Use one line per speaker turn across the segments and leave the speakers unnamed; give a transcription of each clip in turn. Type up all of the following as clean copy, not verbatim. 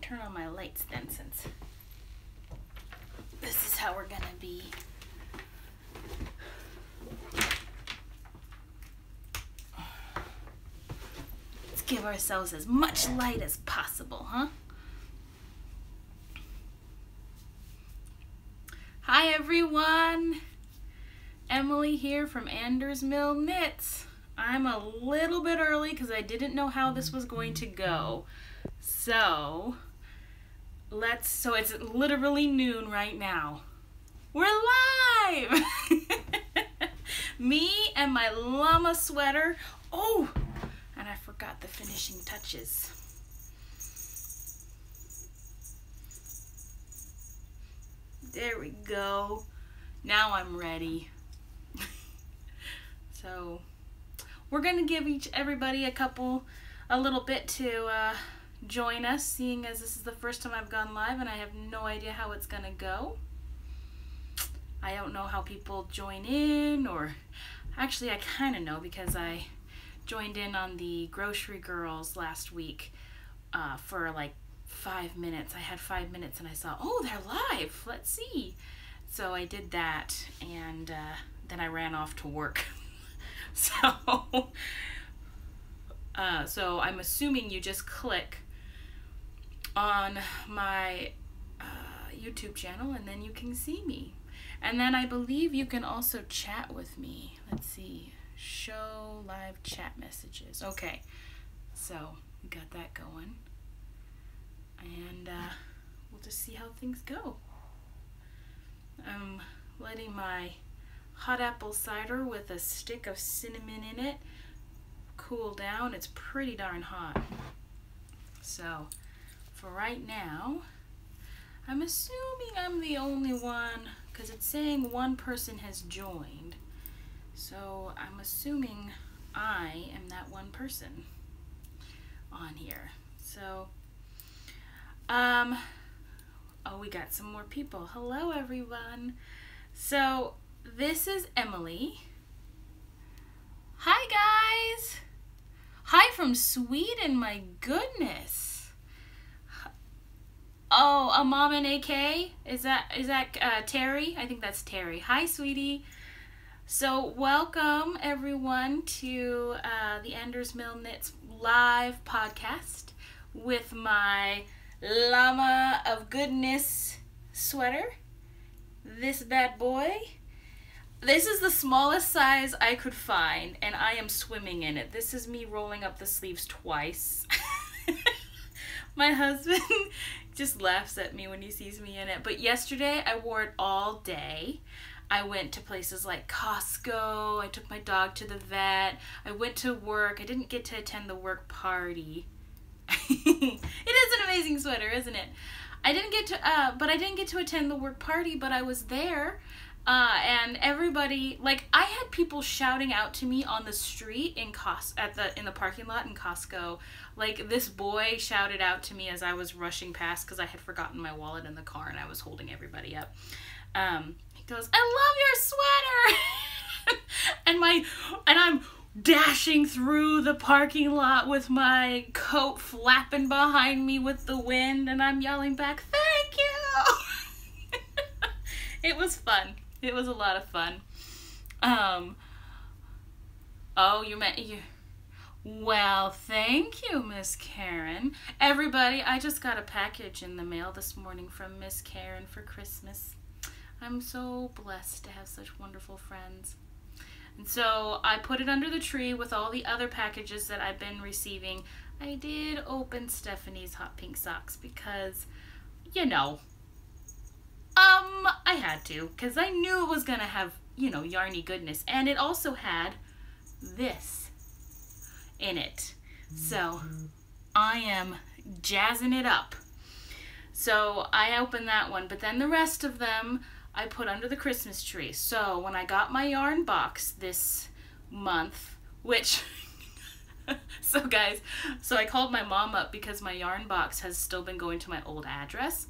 turn on my lights then, since this is how we're gonna be. Let's give ourselves as much light as possible, huh? Hi everyone! Emily here from AndersMill Knits. I'm a little bit early because I didn't know how this was going to go. So it's literally noon right now. We're live! Me and my llama sweater. Oh, and I forgot the finishing touches. There we go. Now I'm ready. So we're gonna give everybody a little bit to join us, seeing as this is the first time I've gone live and I have no idea how it's gonna go. I don't know how people join in, or actually I kind of know because I joined in on the Grocery Girls last week for like 5 minutes. I had 5 minutes and I saw, oh, they're live, let's see. So I did that, and then I ran off to work. So I'm assuming you just click on my YouTube channel and then you can see me. And then I believe you can also chat with me. Let's see, show live chat messages. Okay, so we got that going. And we'll just see how things go. I'm letting my hot apple cider with a stick of cinnamon in it cool down. It's pretty darn hot. So for right now, I'm assuming I'm the only one because it's saying one person has joined. So I'm assuming I am that one person on here. So oh, we got some more people. Hello, everyone. So this is Emily. Hi, guys. Hi from Sweden. My goodness. Oh, a mom and AK. Is that Terry? I think that's Terry. Hi, sweetie. So welcome everyone to the AndersMill Knits live podcast with my llama of goodness sweater. This bad boy. This is the smallest size I could find, and I am swimming in it. This is me rolling up the sleeves twice. My husband just laughs at me when he sees me in it. But yesterday I wore it all day. I went to places like Costco. I took my dog to the vet. I went to work. I didn't get to attend the work party. It is an amazing sweater, isn't it? I didn't get to attend the work party, but I was there, and everybody, like, I had people shouting out to me on the street in the parking lot in Costco. Like, this boy shouted out to me as I was rushing past because I had forgotten my wallet in the car and I was holding everybody up. He goes, "I love your sweater," and I'm dashing through the parking lot with my coat flapping behind me with the wind, and I'm yelling back, "Thank you!" It was fun. It was a lot of fun. Oh, well, thank you, Miss Karen. Everybody, I just got a package in the mail this morning from Miss Karen for Christmas. I'm so blessed to have such wonderful friends. And so I put it under the tree with all the other packages that I've been receiving. I did open Stephanie's hot pink socks because, you know, I had to, because I knew it was going to have, you know, yarny goodness. And it also had this in it. So I am jazzing it up. So I opened that one, but then the rest of them I put under the Christmas tree. So when I got my yarn box this month, which, so guys, so I called my mom up because my yarn box has still been going to my old address.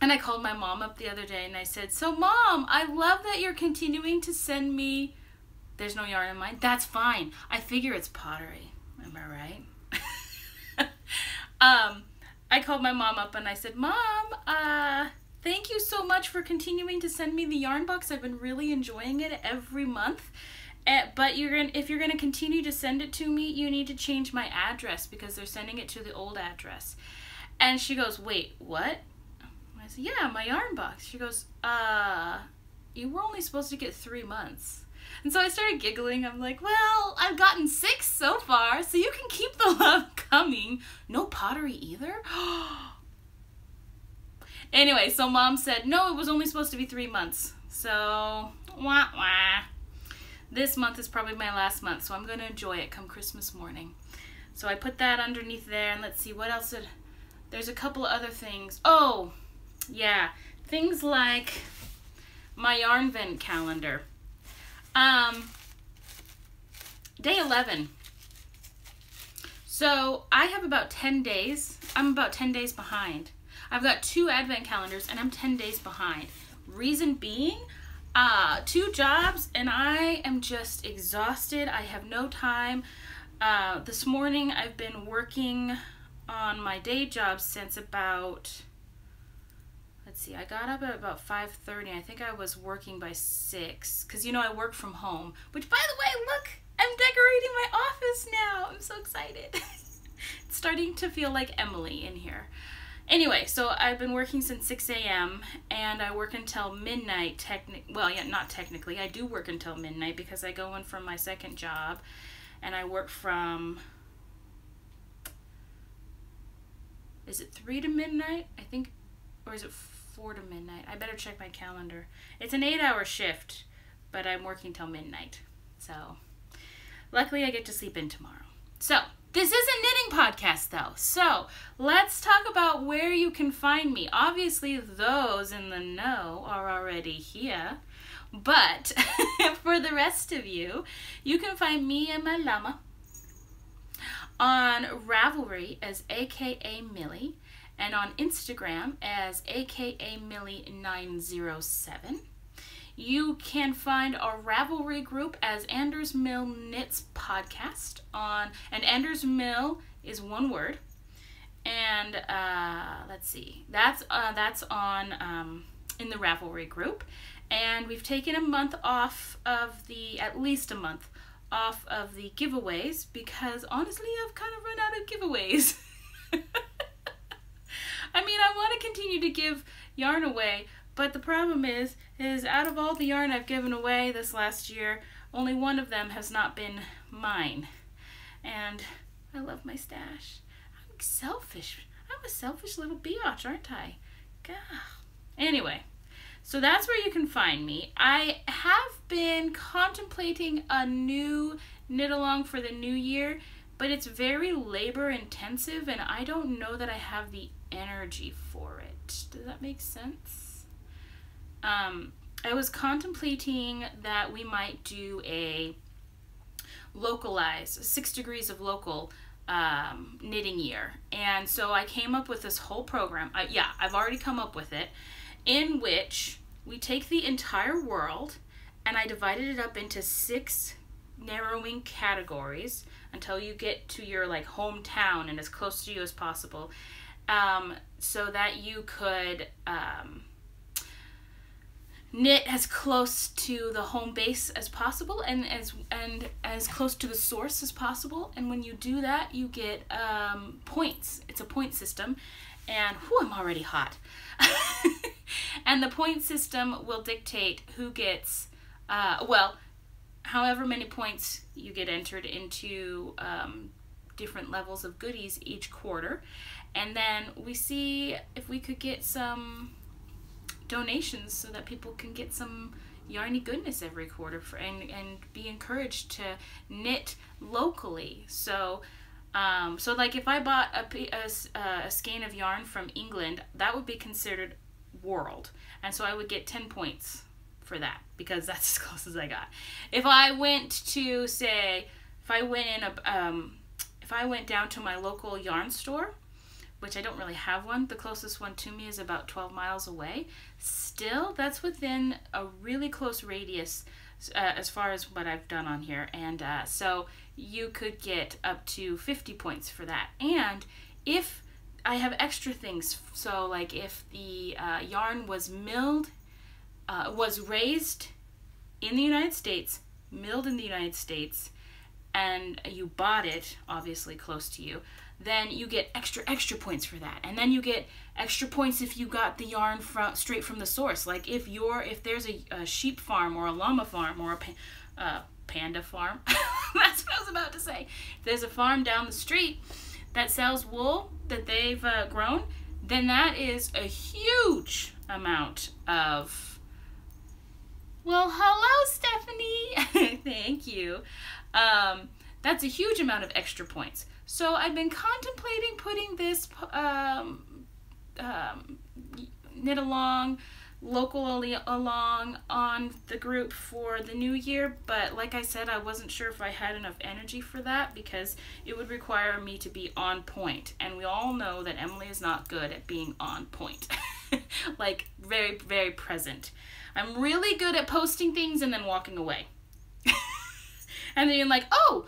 And I called my mom up the other day and I said, "So Mom, I love that you're continuing to send me," there's no yarn in mine. That's fine. I figure it's pottery. Am I right? I called my mom up and I said, Mom, thank you so much for continuing to send me the yarn box. I've been really enjoying it every month. But if you're gonna continue to send it to me, you need to change my address because they're sending it to the old address. And she goes, wait, what? I said, yeah, my yarn box. She goes, you were only supposed to get 3 months. And so I started giggling. I'm like, well, I've gotten 6 so far, so you can keep the love coming. No pottery either? Anyway, so Mom said, no, it was only supposed to be 3 months. So, wah, wah. This month is probably my last month, so I'm going to enjoy it come Christmas morning. So I put that underneath there, and let's see, what else there's a couple of other things. Oh, yeah, things like my yarn vent calendar. Day 11. So I have about 10 days. I'm about 10 days behind. I've got 2 advent calendars, and I'm 10 days behind. Reason being, 2 jobs and I am just exhausted. I have no time. This morning I've been working on my day job since about, let's see, I got up at about 5:30. I think I was working by 6 because, you know, I work from home, which, by the way, look, I'm decorating my office now. I'm so excited. It's starting to feel like Emily in here. Anyway, so I've been working since 6 a.m. and I work until midnight. Well, yeah, not technically. I do work until midnight because I go in from my second job and I work from, is it 3 to midnight? I think, or is it 4 to midnight? I better check my calendar. It's an 8-hour shift, but I'm working till midnight. So, luckily I get to sleep in tomorrow. So, this is a knitting podcast, though, so let's talk about where you can find me. Obviously, those in the know are already here, but for the rest of you, you can find me and my llama on Ravelry as AKA Millie, and on Instagram as AKA Millie907. You can find our Ravelry group as AndersMill Knits podcast and AndersMill is one word. And let's see, that's on in the Ravelry group. And we've taken a month off of at least a month off of the giveaways because honestly, I've kind of run out of giveaways. I mean, I want to continue to give yarn away, but the problem is out of all the yarn I've given away this last year, only one of them has not been mine. And I love my stash. I'm selfish. I'm a selfish little biatch, aren't I? God. Anyway, so that's where you can find me. I have been contemplating a new knit along for the new year, but it's very labor intensive and I don't know that I have the energy for it. Does that make sense? I was contemplating that we might do a localized 6 degrees of local knitting year, and so I came up with this whole program. I've already come up with it, in which we take the entire world and I divided it up into 6 narrowing categories until you get to your like hometown and as close to you as possible, so that you could knit as close to the home base as possible and as close to the source as possible. And when you do that, you get points. It's a point system, and whew, I'm already hot. And the point system will dictate who gets however many points you get entered into different levels of goodies each quarter. And then we see if we could get some donations so that people can get some yarny goodness every quarter and be encouraged to knit locally. So like if I bought a skein of yarn from England, that would be considered world, and so I would get 10 points for that because that's as close as I got. If I went to if I went down to my local yarn store, which I don't really have one, the closest one to me is about 12 miles away, still that's within a really close radius as far as what I've done on here, and so you could get up to 50 points for that. And if I have extra things. So like if the yarn was milled, was raised in the United States, milled in the United States, and you bought it, obviously close to you, then you get extra points for that. And then you get extra points if you got the yarn straight from the source. Like if there's a sheep farm or a llama farm or a panda farm, that's what I was about to say. If there's a farm down the street that sells wool that they've grown, then that is a huge amount of, well, hello, Stephanie. Thank you. That's a huge amount of extra points. So I've been contemplating putting this knit along, locally along on the group for the new year, but like I said, I wasn't sure if I had enough energy for that because it would require me to be on point, and we all know that Emily is not good at being on point. Like very, very present. I'm really good at posting things and then walking away. And then you're like, oh,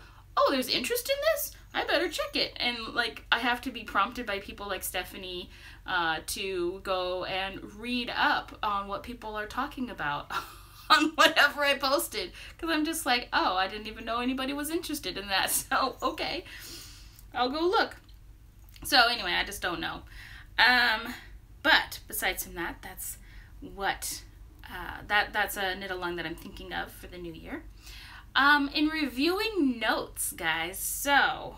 there's interest in this? I better check it. And like, I have to be prompted by people like Stephanie to go and read up on what people are talking about on whatever I posted. Because I'm just like, oh, I didn't even know anybody was interested in that. So, okay, I'll go look. So anyway, I just don't know. But besides from that, that's what, that's a knit along that I'm thinking of for the new year. In reviewing notes, guys, so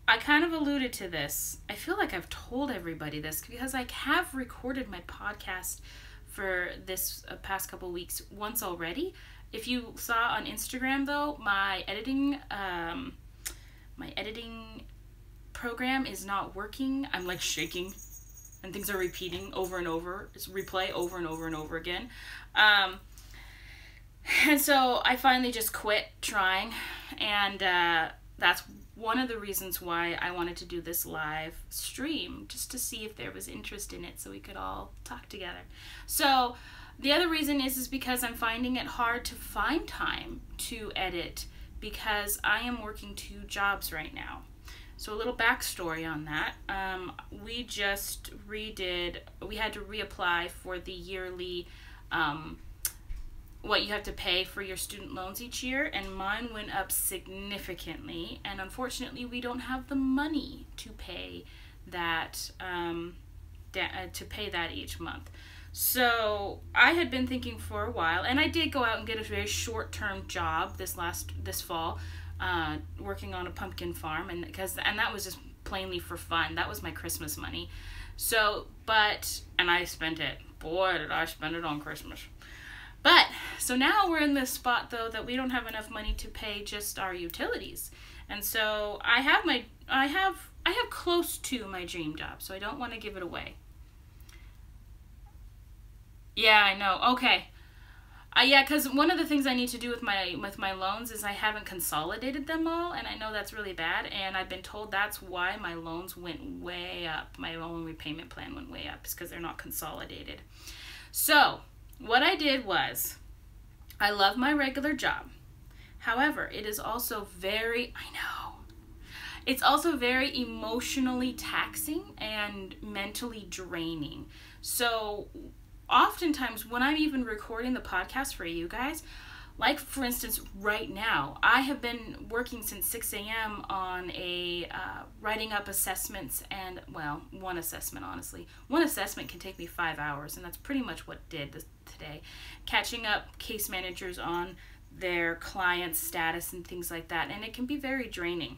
I kind of alluded to this. I feel like I've told everybody this because I have recorded my podcast for this past couple weeks once already. If you saw on Instagram, though, my editing program is not working. I'm like shaking and things are repeating over and over. It's replay over and over and over again. And so I finally just quit trying, and that's one of the reasons why I wanted to do this live stream, just to see if there was interest in it so we could all talk together. So the other reason is because I'm finding it hard to find time to edit because I am working 2 jobs right now. So a little backstory on that. We just we had to reapply for the yearly what you have to pay for your student loans each year, and mine went up significantly, and unfortunately we don't have the money to pay that each month. So I had been thinking for a while, and I did go out and get a very short-term job this fall, working on a pumpkin farm, and that was just plainly for fun. That was my Christmas money. So, and I spent it. Boy, did I spend it on Christmas. But, so now we're in this spot, though, that we don't have enough money to pay just our utilities. And so I have close to my dream job, so I don't want to give it away. Yeah, I know. Okay. Yeah, because one of the things I need to do with my loans is I haven't consolidated them all, and I know that's really bad, and I've been told that's why my loans went way up. My loan repayment plan went way up, is because they're not consolidated. So what I did was, I love my regular job. However, it is also it's also very emotionally taxing and mentally draining. So oftentimes when I'm even recording the podcast for you guys, like for instance right now, I have been working since 6 a.m. on writing up assessments, and well, one assessment, honestly. One assessment can take me 5 hours, and that's pretty much what did today. Catching up case managers on their client's status and things like that, and it can be very draining.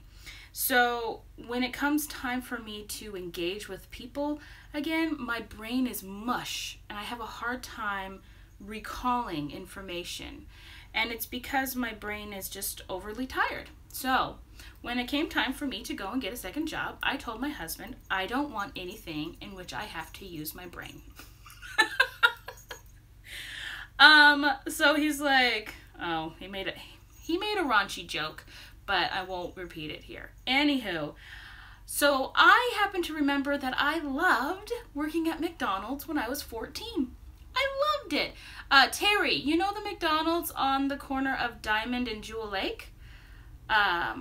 So when it comes time for me to engage with people, again, my brain is mush, and I have a hard time recalling information. And it's because my brain is just overly tired. So when it came time for me to go and get a second job, I told my husband, I don't want anything in which I have to use my brain. So he's like, oh, he made a raunchy joke, but I won't repeat it here. Anywho, so I happen to remember that I loved working at McDonald's when I was 14. I loved it. Terry, you know the McDonald's on the corner of Diamond and Jewel Lake? I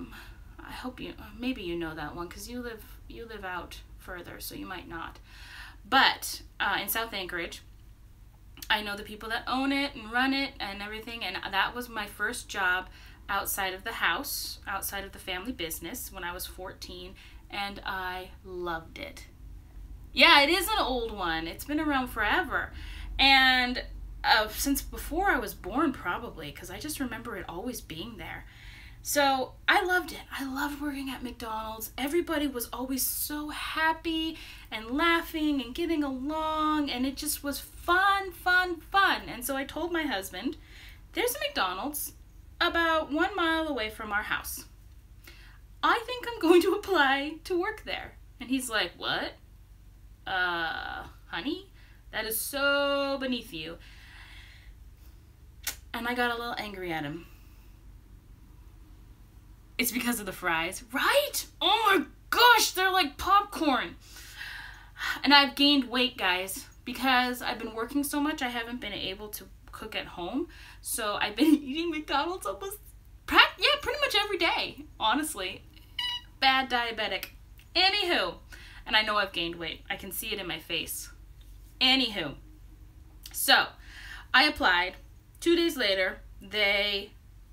hope maybe you know that one, because you live out further, so you might not. But in South Anchorage, I know the people that own it and run it and everything, and that was my first job outside of the house, outside of the family business when I was 14, and I loved it. Yeah, it is an old one. It's been around forever. And since before I was born, probably, because I just remember it always being there. So I loved it. I loved working at McDonald's. Everybody was always so happy and laughing and getting along, and it just was fun, fun, fun. And so I told my husband, there's a McDonald's about 1 mile away from our house. I think I'm going to apply to work there. And he's like, what? Honey, that is so beneath you. And I got a little angry at him. It's because of the fries, right? Oh my gosh, they're like popcorn. And I've gained weight, guys, because I've been working so much. I haven't been able to cook at home. So I've been eating McDonald's almost, pretty much every day, honestly. Bad diabetic. Anywho, and I know I've gained weight. I can see it in my face. Anywho, so I applied. 2 days later, they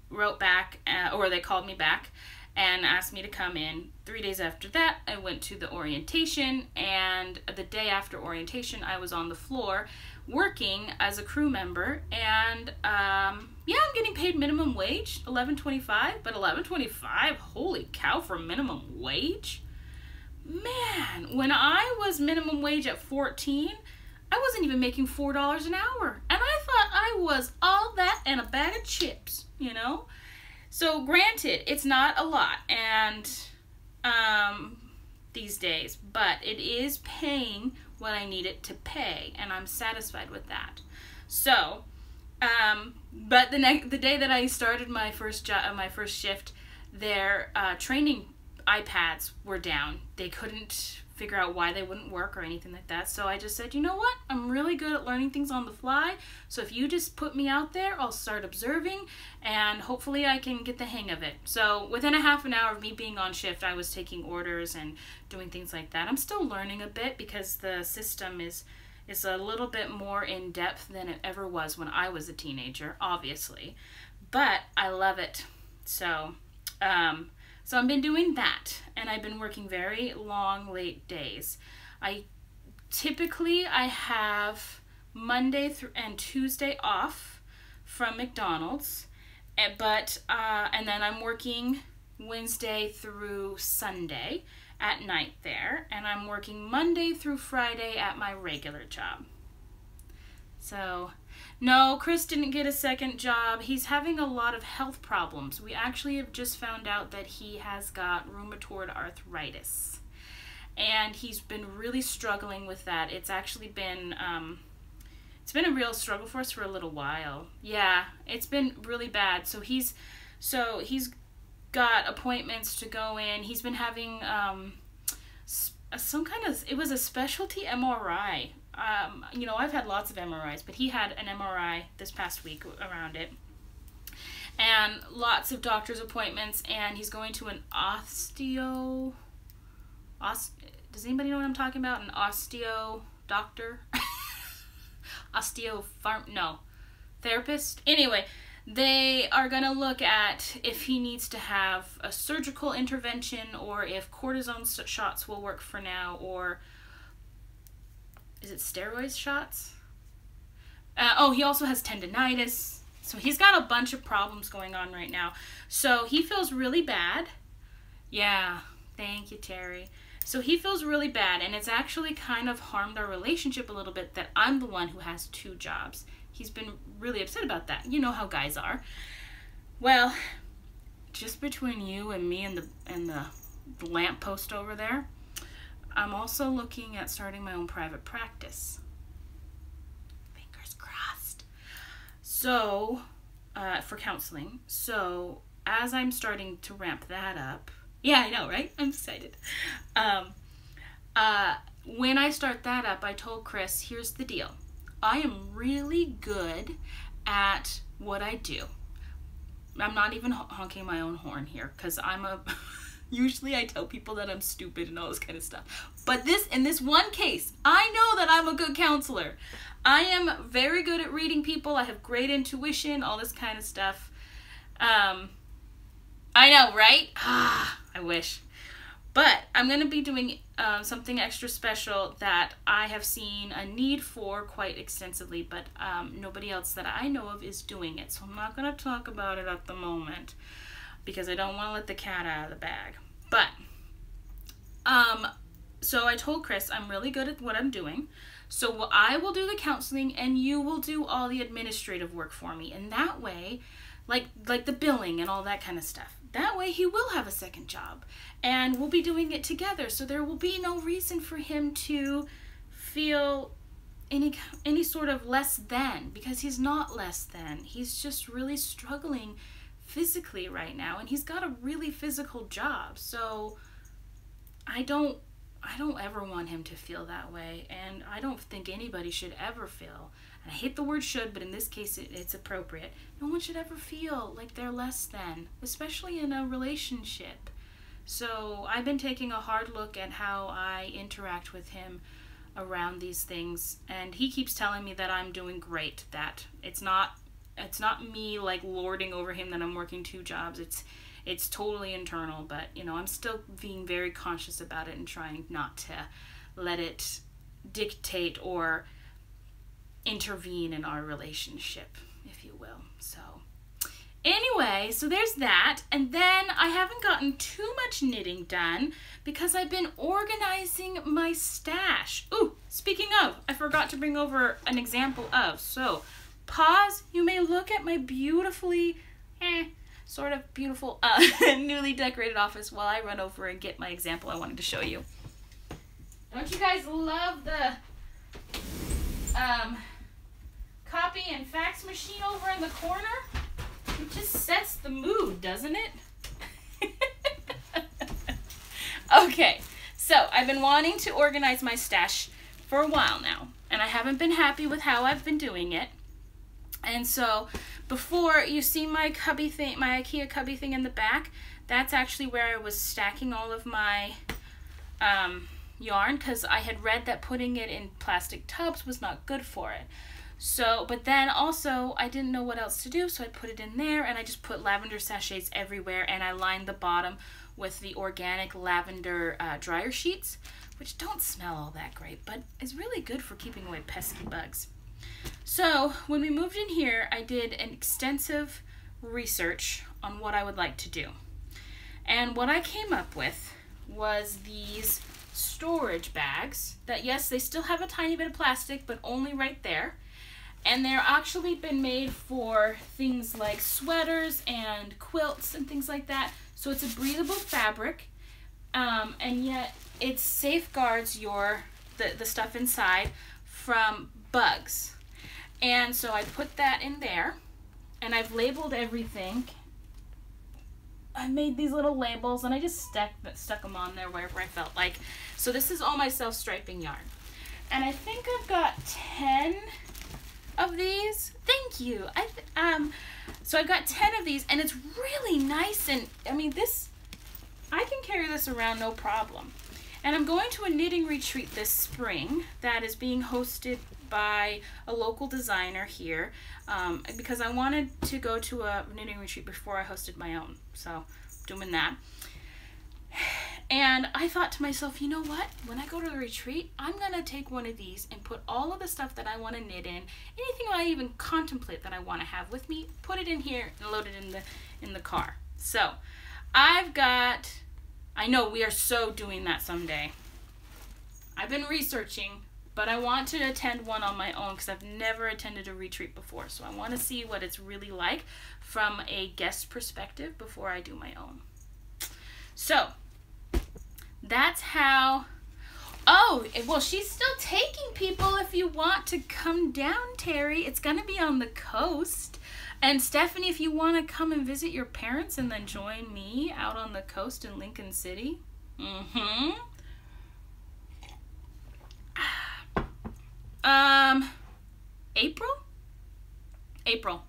wrote back, or they called me back and asked me to come in. 3 days after that, I went to the orientation, and the day after orientation, I was on the floor working as a crew member, and yeah, I'm getting paid minimum wage, $11.25, but $11.25, holy cow, for minimum wage? Man, when I was minimum wage at 14, I wasn't even making $4 an hour, and I thought I was all that and a bag of chips, you know? So granted, it's not a lot, and these days, but it is paying what I need it to pay, and I'm satisfied with that. So, but the day that I started my first shift, their training iPads were down. They couldn't figure out why they wouldn't work or anything like that. So I just said, you know what? I'm really good at learning things on the fly. So if you just put me out there, I'll start observing, and hopefully I can get the hang of it. So within a half an hour of me being on shift, I was taking orders and doing things like that. I'm still learning a bit because the system is a little bit more in depth than it ever was when I was a teenager, obviously. But I love it. So I've been doing that, and I've been working very long, late days. I have Monday and Tuesday off from McDonald's, and then I'm working Wednesday through Sunday at night there, and I'm working Monday through Friday at my regular job. So, no, Chris didn't get a second job. He's having a lot of health problems. We actually have just found out that he has got rheumatoid arthritis, and he's been really struggling with that. It's actually been, it's been a real struggle for us for a little while. Yeah, it's been really bad. So he's got appointments to go in. He's been having it was a specialty MRI. You know, I've had lots of MRIs, but he had an MRI this past week around it. And lots of doctor's appointments, and he's going to an does anybody know what I'm talking about? An osteo doctor? Therapist? Anyway, they are going to look at if he needs to have a surgical intervention, or if cortisone shots will work for now, or is it steroid shots? He also has tendinitis. So he's got a bunch of problems going on right now. So he feels really bad. Yeah, thank you, Terry. So he feels really bad, and it's actually kind of harmed our relationship a little bit that I'm the one who has 2 jobs. He's been really upset about that. You know how guys are. Well, just between you and me and the lamppost over there, I'm also looking at starting my own private practice. Fingers crossed. So, for counseling. So, as I'm starting to ramp that up, yeah, I know, right? I'm excited. When I start that up, I told Chris, here's the deal. I am really good at what I do. I'm not even honking my own horn here, because I'm a Usually I tell people that I'm stupid and all this kind of stuff. But in this one case, I know that I'm a good counselor. I am very good at reading people. I have great intuition, all this kind of stuff. I know, right? I wish. But I'm going to be doing something extra special that I have seen a need for quite extensively, but nobody else that I know of is doing it. So I'm not going to talk about it at the moment because I don't want to let the cat out of the bag. But, so I told Chris I'm really good at what I'm doing. So I will do the counseling and you will do all the administrative work for me. And that way, like the billing and all that kind of stuff. That way he will have a second job and we'll be doing it together. So there will be no reason for him to feel any sort of less than, because he's not less than. He's just really struggling physically right now, and he's got a really physical job. So I don't ever want him to feel that way, and I don't think anybody should ever feel, and I hate the word should, but in this case it's appropriate. No one should ever feel like they're less than, especially in a relationship. So I've been taking a hard look at how I interact with him around these things, and he keeps telling me that I'm doing great, that it's not me like lording over him that I'm working 2 jobs. It's totally internal, but you know, I'm still being very conscious about it and trying not to let it dictate or intervene in our relationship, if you will. So anyway, so there's that. And then I haven't gotten too much knitting done because I've been organizing my stash. Ooh, speaking of, I forgot to bring over an example of. So pause. You may look at my beautifully, sort of beautiful, newly decorated office while I run over and get my example I wanted to show you. Don't you guys love the copy and fax machine over in the corner? It just sets the mood, doesn't it? Okay, so I've been wanting to organize my stash for a while now, and I haven't been happy with how I've been doing it. And so before, you see my cubby thing, my IKEA cubby thing in the back, that's actually where I was stacking all of my yarn, because I had read that putting it in plastic tubs was not good for it. So, but then also I didn't know what else to do, so I put it in there, and I just put lavender sachets everywhere, and I lined the bottom with the organic lavender dryer sheets, which don't smell all that great, but is really good for keeping away pesky bugs. So when we moved in here, I did an extensive research on what I would like to do. And what I came up with was these storage bags that, yes, they still have a tiny bit of plastic, but only right there. And they're actually been made for things like sweaters and quilts and things like that. So it's a breathable fabric, and yet it safeguards the stuff inside from bugs. And so I put that in there, and I've labeled everything. I made these little labels, and I just stuck them on there wherever I felt like. So this is all my self-striping yarn. And I think I've got 10 of these. Thank you. So I've got 10 of these, and it's really nice, and I mean, I can carry this around no problem. And I'm going to a knitting retreat this spring that is being hosted by a local designer here, because I wanted to go to a knitting retreat before I hosted my own, so doing that. And I thought to myself, you know what, when I go to the retreat, I'm gonna take one of these and put all of the stuff that I want to knit in, anything I even contemplate that I want to have with me, put it in here and load it in the car. So I know we are so doing that someday. I've been researching, but I want to attend one on my own because I've never attended a retreat before. So I want to see what it's really like from a guest perspective before I do my own. So that's how. Oh, well, she's still taking people if you want to come down, Terry. It's going to be on the coast. And Stephanie, if you want to come and visit your parents and then join me out on the coast in Lincoln City. April.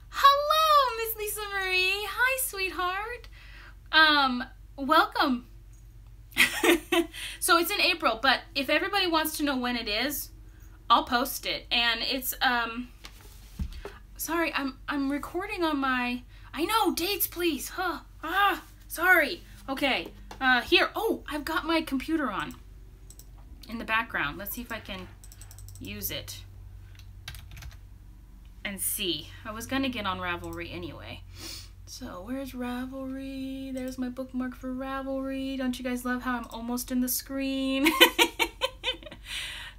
Hello, Miss Lisa Marie. Hi, sweetheart. welcome. So it's in April, but if everybody wants to know when it is, I'll post it. And it's sorry, I'm recording on my, I know, dates please. Sorry. Okay. Here. Oh, I've got my computer on in the background. Let's see if I can use it and see. I was gonna get on Ravelry anyway. So where's Ravelry? There's my bookmark for Ravelry. Don't you guys love how I'm almost in the screen?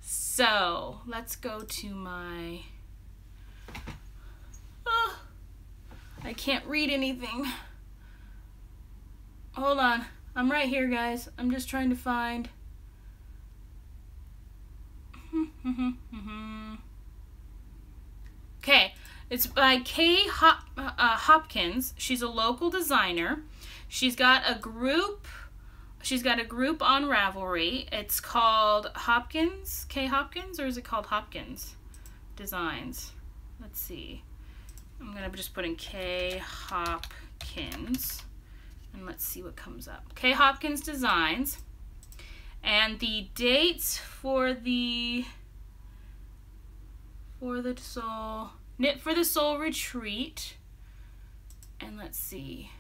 So let's go to my, I can't read anything. Hold on. I'm right here, guys. I'm just trying to find. Okay. It's by Kay Hopkins. She's a local designer. She's got a group on Ravelry. It's called Hopkins, Kay Hopkins, or is it called Hopkins Designs? Let's see. I'm gonna just put in Kay Hopkins and let's see what comes up. Kay Hopkins Designs. And the dates for the Soul Knit for the Soul retreat. And let's see.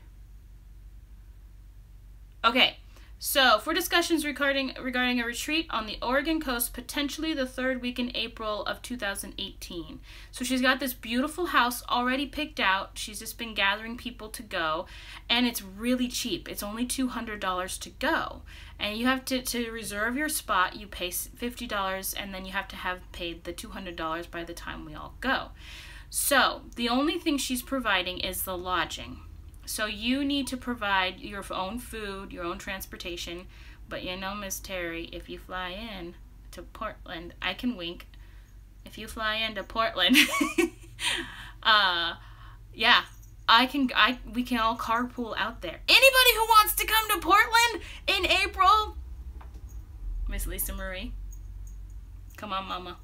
Okay, so for discussions regarding a retreat on the Oregon coast, potentially the 3rd week in April of 2018. So she's got this beautiful house already picked out. She's just been gathering people to go, and it's really cheap. It's only $200 to go. And you have to reserve your spot. You pay $50, and then you have to have paid the $200 by the time we all go. So the only thing she's providing is the lodging. So you need to provide your own food, your own transportation. But you know, Miss Terry, if you fly in to Portland, I can wink. If you fly into Portland, yeah, we can all carpool out there. Anybody who wants to come to Portland in April, Miss Lisa Marie, come on, Mama.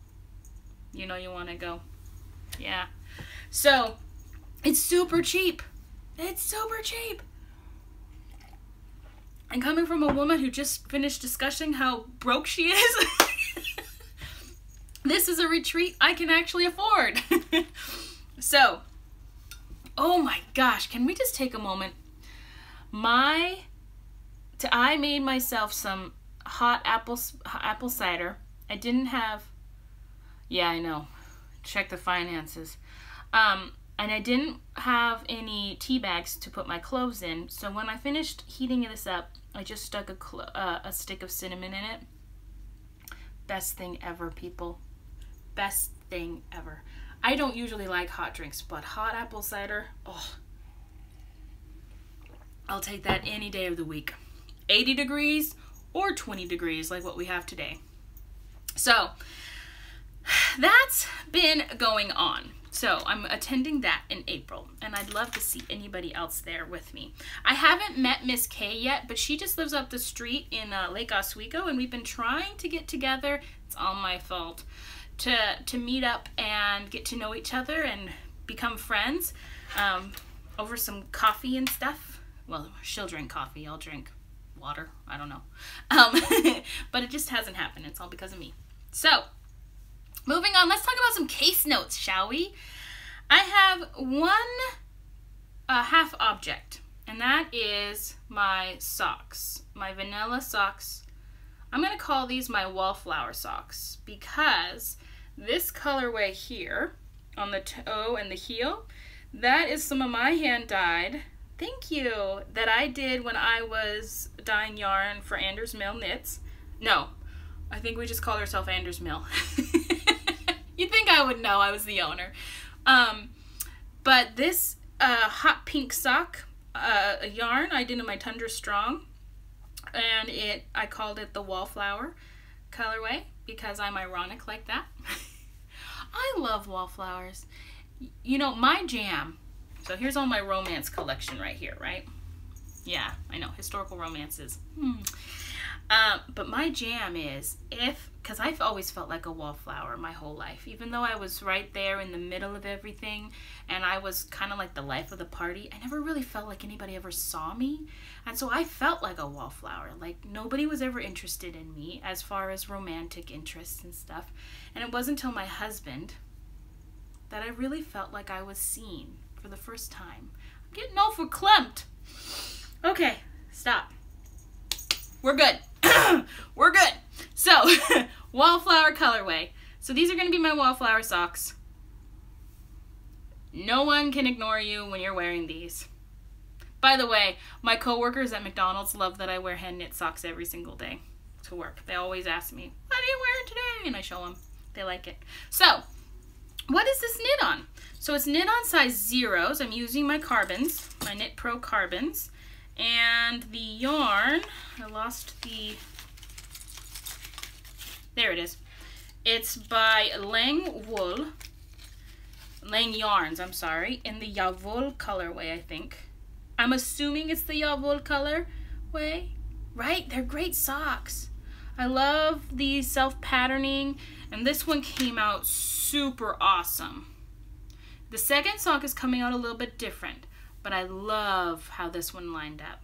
You know you want to go. Yeah. So it's super cheap. It's super cheap. And coming from a woman who just finished discussing how broke she is, this is a retreat I can actually afford. So, oh my gosh, can we just take a moment? I made myself some hot apple cider. I didn't have, yeah, I know. Check the finances. And I didn't have any tea bags to put my cloves in, so when I finished heating this up, I just stuck a stick of cinnamon in it. Best thing ever, people. Best thing ever. I don't usually like hot drinks, but hot apple cider, oh, I'll take that any day of the week. 80 degrees or 20 degrees like what we have today. So that's been going on. So I'm attending that in April, and I'd love to see anybody else there with me. I haven't met Miss Kay yet, but she just lives up the street in Lake Oswego, and we've been trying to get together. It's all my fault. To meet up and get to know each other and become friends over some coffee and stuff. Well, she'll drink coffee, I'll drink water. I don't know. But it just hasn't happened. It's all because of me. So, moving on, let's talk about some case notes, shall we? I have one half object, and that is my socks, my vanilla socks. I'm going to call these my wallflower socks because this colorway here on the toe and the heel, that is some of my hand-dyed, thank you, that I did when I was dyeing yarn for AndersMill Knits. No, I think we just called ourselves AndersMill. You'd think I would know, I was the owner. But this hot pink sock yarn I did in my Tundra Strong, and I called it the Wallflower colorway because I'm ironic like that. I love wallflowers. You know, my jam. So here's all my romance collection right here, right? Yeah, I know, historical romances. But my jam is because I've always felt like a wallflower my whole life, even though I was right there in the middle of everything and I was kind of like the life of the party. I never really felt like anybody ever saw me. And so I felt like a wallflower. Like nobody was ever interested in me as far as romantic interests and stuff. And it wasn't until my husband that I really felt like I was seen for the first time. I'm getting all verklempt. Okay, stop. We're good. We're good. So, wallflower colorway. So these are going to be my wallflower socks. No one can ignore you when you're wearing these. By the way, my coworkers at McDonald's love that I wear hand knit socks every single day to work. They always ask me, what are you wearing today? And I show them. They like it. So, what is this knit on? So it's knit on size 0s. I'm using my carbons, my Knit Pro carbons. And the yarn, I lost the, there it is. It's by Lang Yarns, I'm sorry, in the Yavol colorway, I think. I'm assuming it's the Yavol colorway, right? They're great socks. I love the self-patterning, and this one came out super awesome. The second sock is coming out a little bit different, but I love how this one lined up.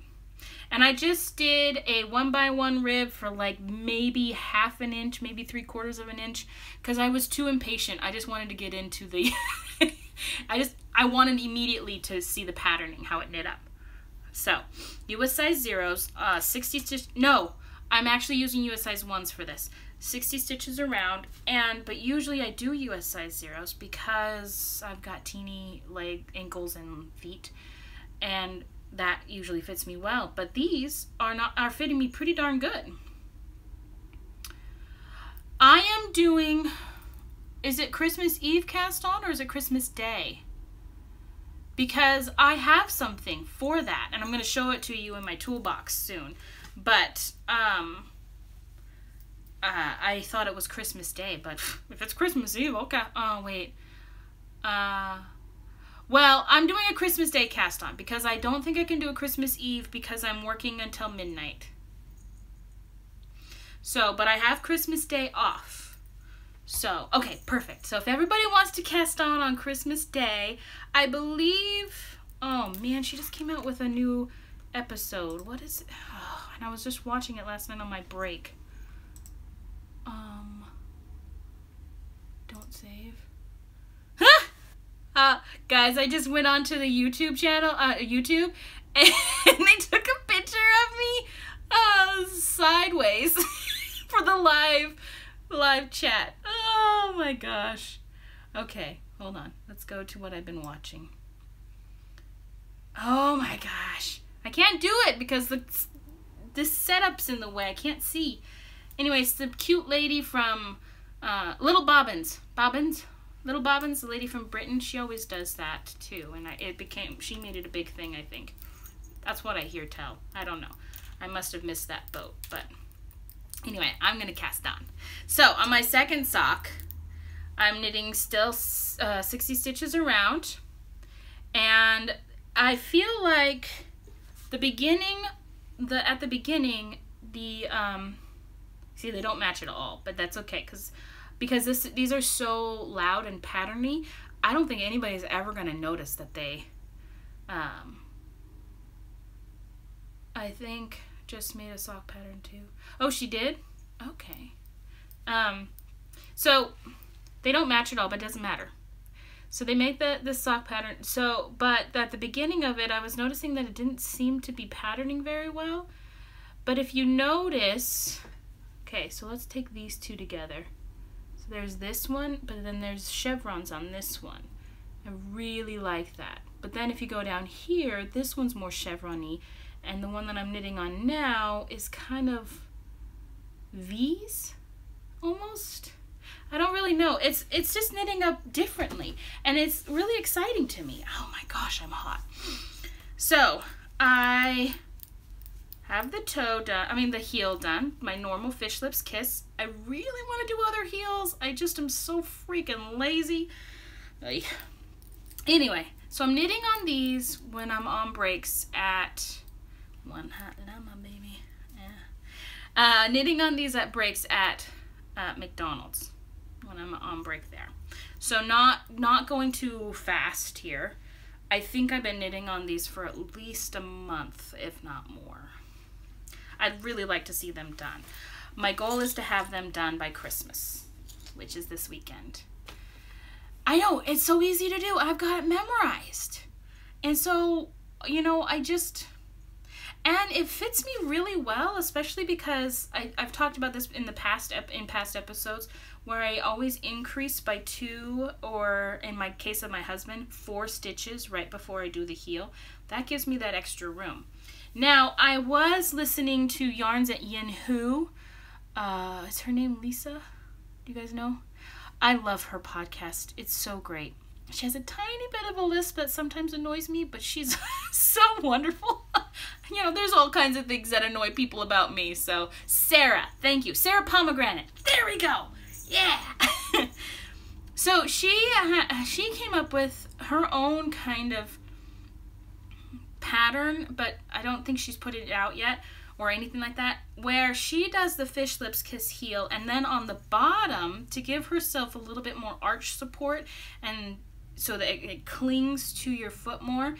And I just did a 1x1 rib for like maybe ½ an inch, maybe 3/4 of an inch, because I was too impatient. I just wanted to get into the, I wanted immediately to see the patterning, how it knit up. So, US size 0s, 60 stitch, no, I'm actually using US size 1s for this. 60 stitches around, but usually I do US size 0s because I've got teeny ankles and feet, and that usually fits me well. But these are fitting me pretty darn good. I am doing, is it Christmas Eve cast on or is it Christmas Day? Because I have something for that, and I'm going to show it to you in my toolbox soon. But I thought it was Christmas Day, but if it's Christmas Eve, okay. Oh, wait. Well, I'm doing a Christmas Day cast on because I don't think I can do a Christmas Eve because I'm working until midnight. So, but I have Christmas Day off. So, okay, perfect. So if everybody wants to cast on Christmas Day, I believe, oh man, she just came out with a new episode. What is it? Oh, and I was just watching it last night on my break. Don't save. Guys, I just went onto the YouTube channel, YouTube, and they took a picture of me sideways for the live chat. Oh my gosh. Okay, hold on. Let's go to what I've been watching. Oh my gosh. I can't do it because this setup's in the way. I can't see. Anyways, the cute lady from Little Bobbins. Little Bobbins, the lady from Britain, she always does that too. And she made it a big thing, I think. That's what I hear tell. I don't know. I must have missed that boat. But anyway, I'm going to cast on. So on my second sock, I'm knitting still 60 stitches around. And I feel like at the beginning, see, they don't match at all, but that's okay because these are so loud and patterny. I don't think anybody's ever going to notice that they, I think just made a sock pattern too. Oh, she did? Okay. So they don't match at all, but it doesn't matter. So they make the sock pattern. So, but at the beginning of it, I was noticing that it didn't seem to be patterning very well. But if you notice, okay, so let's take these two together. So there's this one, but then there's chevrons on this one. I really like that. But then if you go down here, this one's more chevron-y, and the one that I'm knitting on now is kind of V's, almost. I don't really know. It's just knitting up differently, and it's really exciting to me. Oh my gosh, I'm hot. So I have the toe done, the heel done, my normal fish lips kiss. I really want to do other heels. I just am so freaking lazy. Anyway, so I'm knitting on these when I'm on breaks at One Hot Llama, baby. Yeah. Knitting on these at breaks at McDonald's when I'm on break there. So not going too fast here. I think I've been knitting on these for at least a month, if not more. I'd really like to see them done. My goal is to have them done by Christmas, which is this weekend. I know, it's so easy to do. I've got it memorized. And so, you know, and it fits me really well, especially because I've talked about this in past episodes, where I always increase by 2, or in my case of my husband, 4 stitches right before I do the heel. That gives me that extra room. Now, I was listening to Yarns at Yin Hu. Is her name Lisa? Do you guys know? I love her podcast. It's so great. She has a tiny bit of a lisp that sometimes annoys me, but she's so wonderful. You know, there's all kinds of things that annoy people about me. So, Sarah, thank you. Sarah Pomegranate. There we go. Yeah. So she came up with her own kind of pattern, but I don't think she's put it out yet or anything like that, where she does the fish lips kiss heel, and then on the bottom, to give herself a little bit more arch support and so that it clings to your foot more,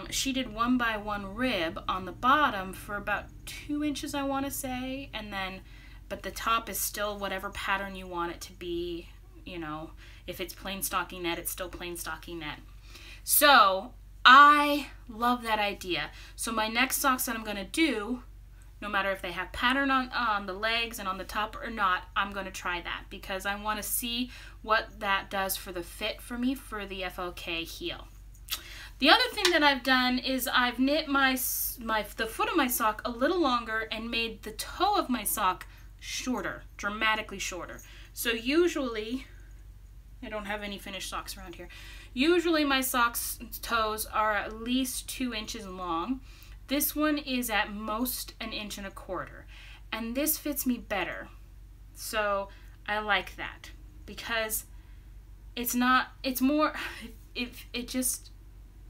she did 1x1 rib on the bottom for about 2 inches, I want to say, and then but the top is still whatever pattern you want it to be. You know, if it's plain stockinette, it's still plain stockinette. So I love that idea. So my next socks that I'm going to do, no matter if they have pattern on the legs and on the top or not, I'm going to try that because I want to see what that does for the fit for me for the FLK heel. The other thing that I've done is I've knit the foot of my sock a little longer and made the toe of my sock shorter, dramatically shorter. So usually, I don't have any finished socks around here. Usually my socks toes are at least 2 inches long. This one is at most 1.25 inches, and this fits me better. So I like that because it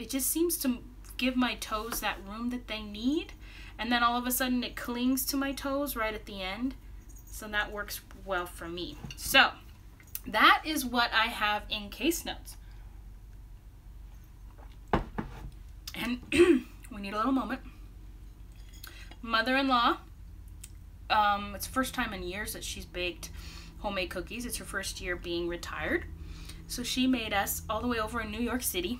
just seems to give my toes that room that they need, and then all of a sudden it clings to my toes right at the end. So that works well for me. So that is what I have in case notes. And we need a little moment. Mother-in-law, it's the first time in years that she's baked homemade cookies. It's her first year being retired. So she made us, all the way over in New York City,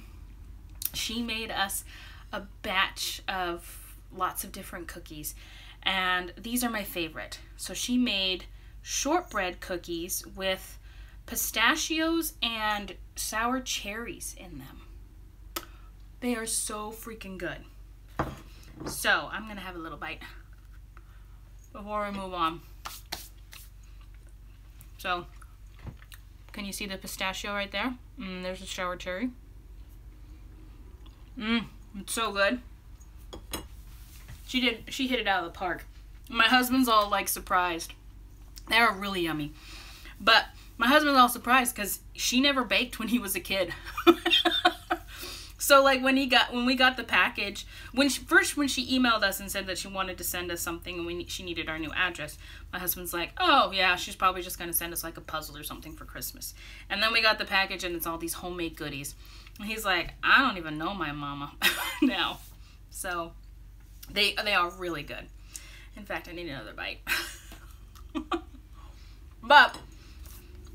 she made us a batch of lots of different cookies. And these are my favorite. So she made shortbread cookies with pistachios and sour cherries in them. They are so freaking good. So I'm gonna have a little bite before we move on. So can you see the pistachio right there? There's a sour cherry. It's so good. She hit it out of the park. My husband's all like surprised. They were really yummy. But my husband's all surprised because she never baked when he was a kid. So like when we got the package, when she emailed us and said that she wanted to send us something and she needed our new address, my husband's like, oh yeah, she's probably just gonna send us like a puzzle or something for Christmas. And then we got the package and it's all these homemade goodies. And he's like, I don't even know my mama now. So they are really good. In fact, I need another bite. But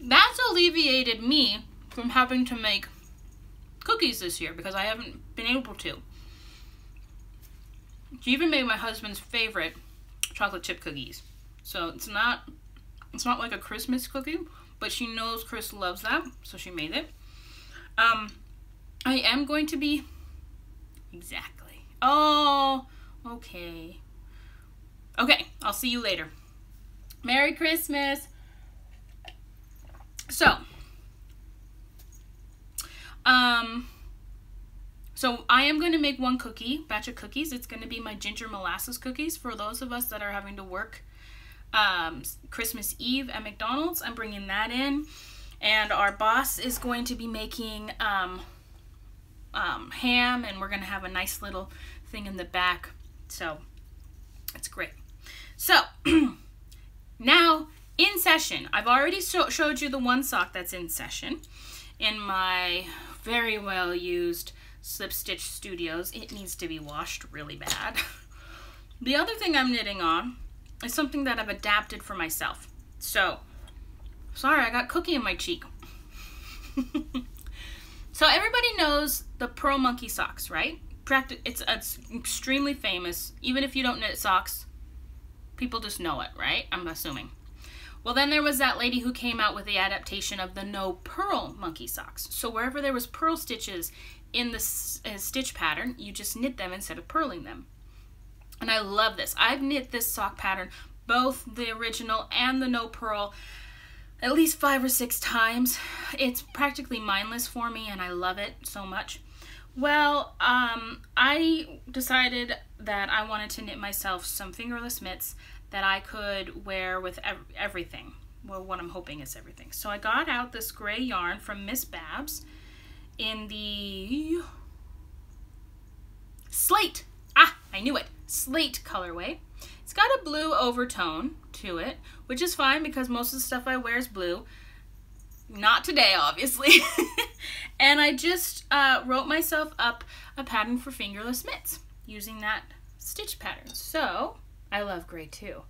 that's alleviated me from having to make cookies this year because I haven't been able to. She even made my husband's favorite chocolate chip cookies. So it's not like a Christmas cookie, but she knows Chris loves that, so she made it. I am going to be exactly. Oh, okay. Okay, I'll see you later. Merry Christmas. So I am going to make one batch of cookies. It's going to be my ginger molasses cookies for those of us that are having to work Christmas Eve at McDonald's. I'm bringing that in. And our boss is going to be making ham, and we're going to have a nice little thing in the back. So it's great. So now in session, I've already showed you the one sock that's in session in my very well used Slip Stitch Studios. It needs to be washed really bad. The other thing I'm knitting on is something that I've adapted for myself. So, sorry, I got cookie in my cheek. So everybody knows the Pearl Monkey socks, right? It's extremely famous. Even if you don't knit socks, people just know it, right? I'm assuming. Well, then there was that lady who came out with the adaptation of the no pearl monkey socks. So wherever there was pearl stitches in the stitch pattern, you just knit them instead of purling them. And I love this. I've knit this sock pattern, both the original and the no pearl, at least 5 or 6 times. It's practically mindless for me, and I love it so much. Well, I decided that I wanted to knit myself some fingerless mitts that I could wear with everything. Well, what I'm hoping is everything. So I got out this gray yarn from Miss Babs in the slate. Ah, I knew it. Slate colorway. It's got a blue overtone to it, which is fine because most of the stuff I wear is blue. Not today, obviously. And I just wrote myself up a pattern for fingerless mitts using that stitch pattern. So I love gray too,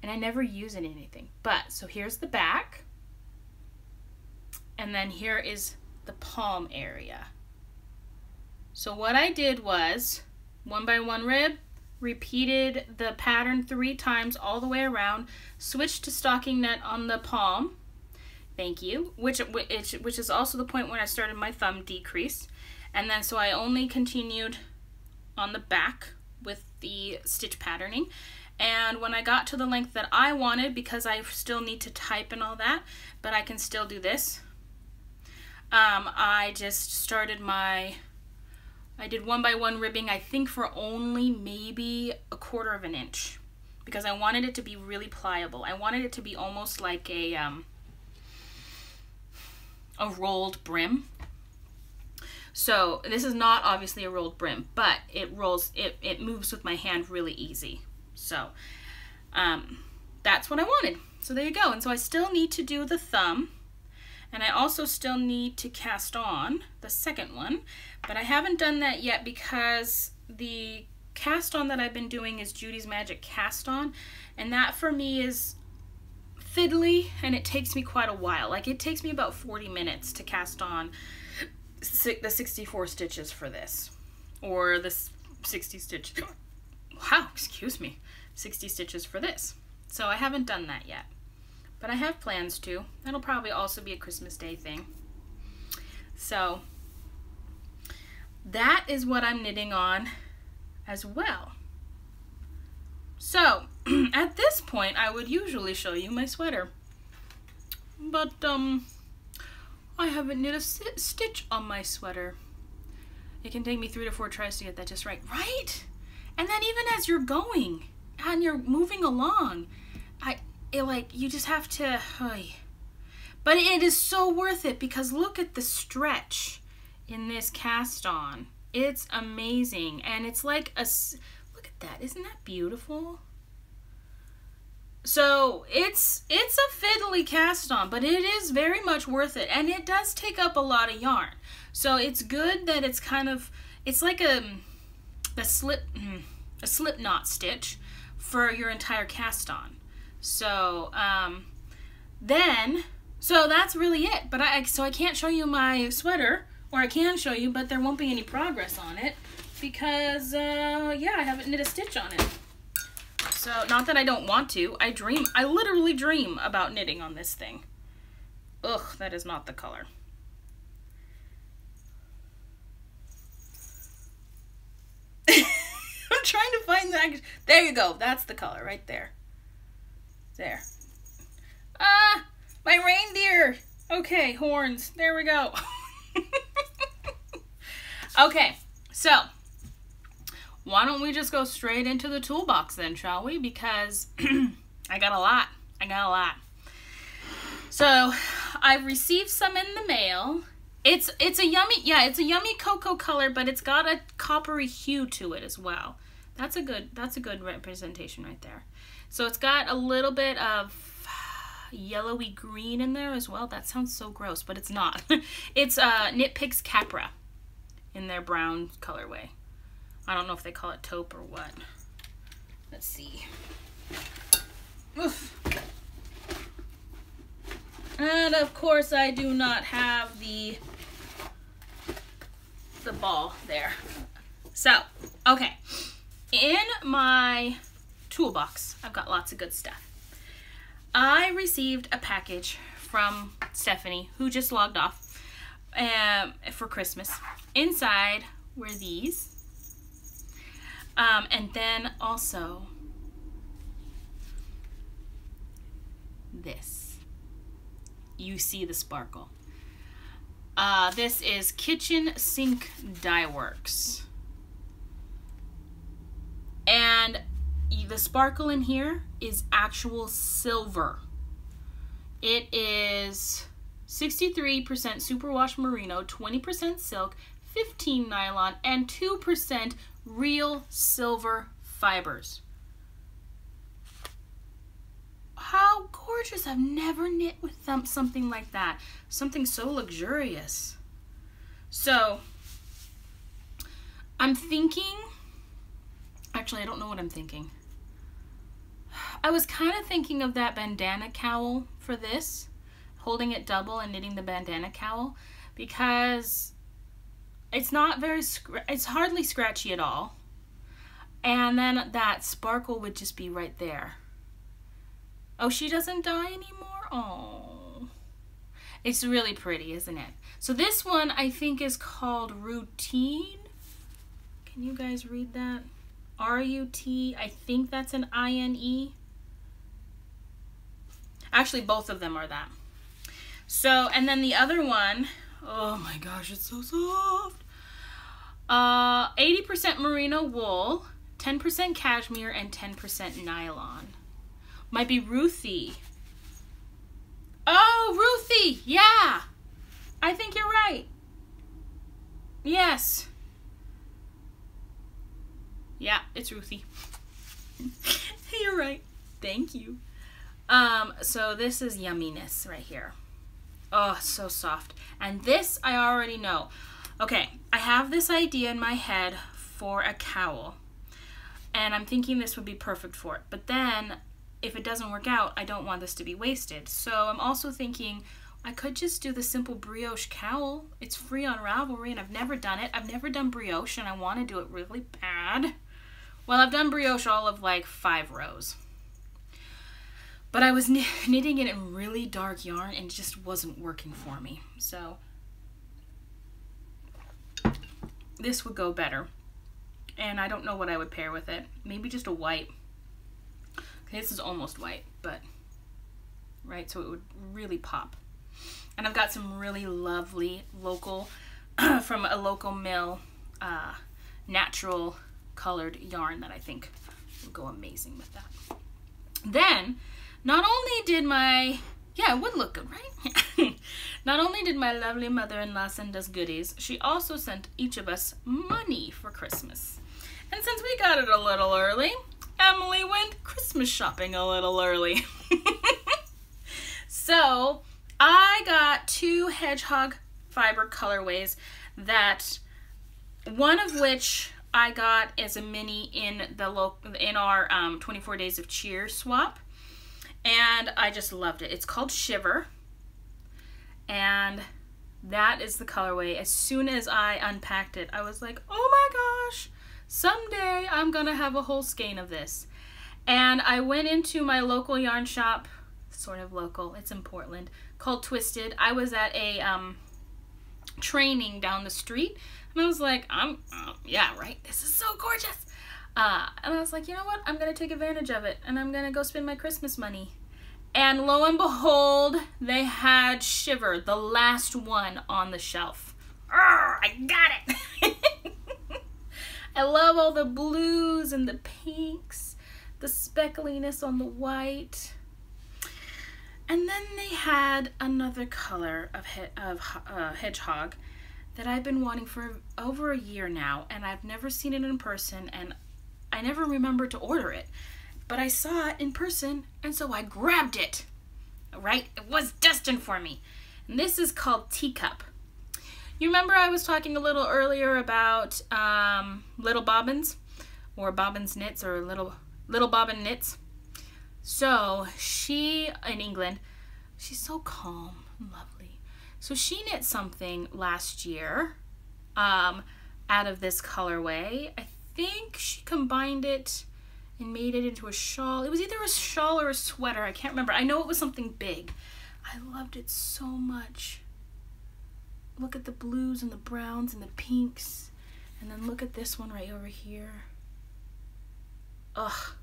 and I never use it in anything. But so here's the back, and then here is the palm area. So what I did was 1 by 1 rib, repeated the pattern 3 times all the way around, switched to stocking knit on the palm. Thank you. Which is also the point when I started my thumb decrease. And then so I only continued on the back with the stitch patterning. And when I got to the length that I wanted, because I still need to type and all that, but I can still do this, I just started I did 1 by 1 ribbing, I think for only maybe 1/4 of an inch, because I wanted it to be really pliable. I wanted it to be almost like a rolled brim. So this is not obviously a rolled brim, but it moves with my hand really easy. So that's what I wanted. So there you go. And so I still need to do the thumb, and I also still need to cast on the second one, but I haven't done that yet because the cast on that I've been doing is Judy's Magic Cast On, and that for me is fiddly, and it takes me quite a while. Like, it takes me about 40 minutes to cast on the 64 stitches for this, or the 60 stitches. Wow, excuse me, 60 stitches for this. So I haven't done that yet, but I have plans to. That'll probably also be a Christmas Day thing. So that is what I'm knitting on as well. So at this point, I would usually show you my sweater, but I haven't knit a stitch on my sweater. It can take me 3 to 4 tries to get that just right. Right? And then even as you're going and you're moving along, you just have to, but it is so worth it, because look at the stretch in this cast on. It's amazing, and it's like look at that. Isn't that beautiful? So it's a fiddly cast on, but it is very much worth it, and it does take up a lot of yarn. So it's good that it's kind of, it's like a slip knot stitch for your entire cast on. So so that's really it. But I can't show you my sweater, or I can show you, but there won't be any progress on it because yeah, I haven't knit a stitch on it. So not that I don't want to. I literally dream about knitting on this thing. Ugh, that is not the color. I'm trying to find that. There you go. That's the color right there. There. Ah, my reindeer. Okay, horns. There we go. Okay, so why don't we just go straight into the toolbox then, shall we? Because I got a lot. So I've received some in the mail. It's a yummy cocoa color, but it's got a coppery hue to it as well. That's a good representation right there. So it's got a little bit of yellowy green in there as well. That sounds so gross, but it's not. It's Knit Picks Capra in their brown colorway. I don't know if they call it taupe or what. Let's see. Oof. And of course I do not have the ball there. So, okay. In my toolbox, I've got lots of good stuff. I received a package from Stephanie, who just logged off for Christmas. Inside were these. And then also this. You see the sparkle. This is Kitchen Sink Dye Works. And the sparkle in here is actual silver. It is 63% superwash merino, 20% silk, 15 nylon, and 2% real silver fibers. How gorgeous. I've never knit with something like that. Something so luxurious. So, I'm thinking, actually I don't know what I'm thinking. I was kind of thinking of that bandana cowl for this, holding it double and knitting the bandana cowl, because it's not very, it's hardly scratchy at all. And then that sparkle would just be right there. Oh, she doesn't dye anymore? Oh. It's really pretty, isn't it? So this one I think is called Routine. Can you guys read that? R-U-T, I think that's an I-N-E. Actually, both of them are that. So, and then the other one, oh my gosh, it's so soft. 80% merino wool, 10% cashmere, and 10% nylon. Might be Ruthie. Oh, Ruthie, yeah. I think you're right. Yes. Yeah, it's Ruthie. You're right. Thank you. So this is yumminess right here. Oh, so soft. And this I already know. Okay, I have this idea in my head for a cowl. And I'm thinking this would be perfect for it. But then, if it doesn't work out, I don't want this to be wasted. So I'm also thinking I could just do the simple brioche cowl. It's free on Ravelry and I've never done it. I've never done brioche and I want to do it really bad. Well, I've done brioche all of like 5 rows. But I was knitting it in really dark yarn and it just wasn't working for me. So this would go better. And I don't know what I would pair with it. Maybe just a white. Okay, this is almost white, but right, so it would really pop. And I've got some really lovely local, from a local mill, natural colored yarn that I think will go amazing with that. Then, not only did my, yeah, it would look good, right? Not only did my lovely mother-in-law send us goodies, she also sent each of us money for Christmas. And since we got it a little early, Emily went Christmas shopping a little early. So I got 2 hedgehog fiber colorways, that one of which I got as a mini in our 24 Days of Cheer swap, and I just loved it. It's called Shiver, and that is the colorway. As soon as I unpacked it, I was like, oh my gosh, someday I'm gonna have a whole skein of this. And I went into my local yarn shop, sort of local, it's in Portland, called Twisted. I was at a training down the street, and I was like, yeah, right, this is so gorgeous. And I was like, you know what, I'm gonna take advantage of it, and I'm gonna go spend my Christmas money. And lo and behold, they had Shiver, the last one on the shelf. I got it. I love all the blues and the pinks, the speckliness on the white. And then they had another color of hedgehog that I've been wanting for over a year now, and I've never seen it in person, and I never remember to order it. but I saw it in person, and so I grabbed it. Right? It was destined for me. And this is called Teacup. You remember I was talking a little earlier about Little Bobbins, or Bobbins Knits, or Little Bobbin Knits. So she, in England, she's so calm and lovely. So she knit something last year out of this colorway. I think she combined it and made it into a shawl. It was either a shawl or a sweater. I can't remember. I know it was something big. I loved it so much. Look at the blues and the browns and the pinks. And then look at this one right over here. Ugh.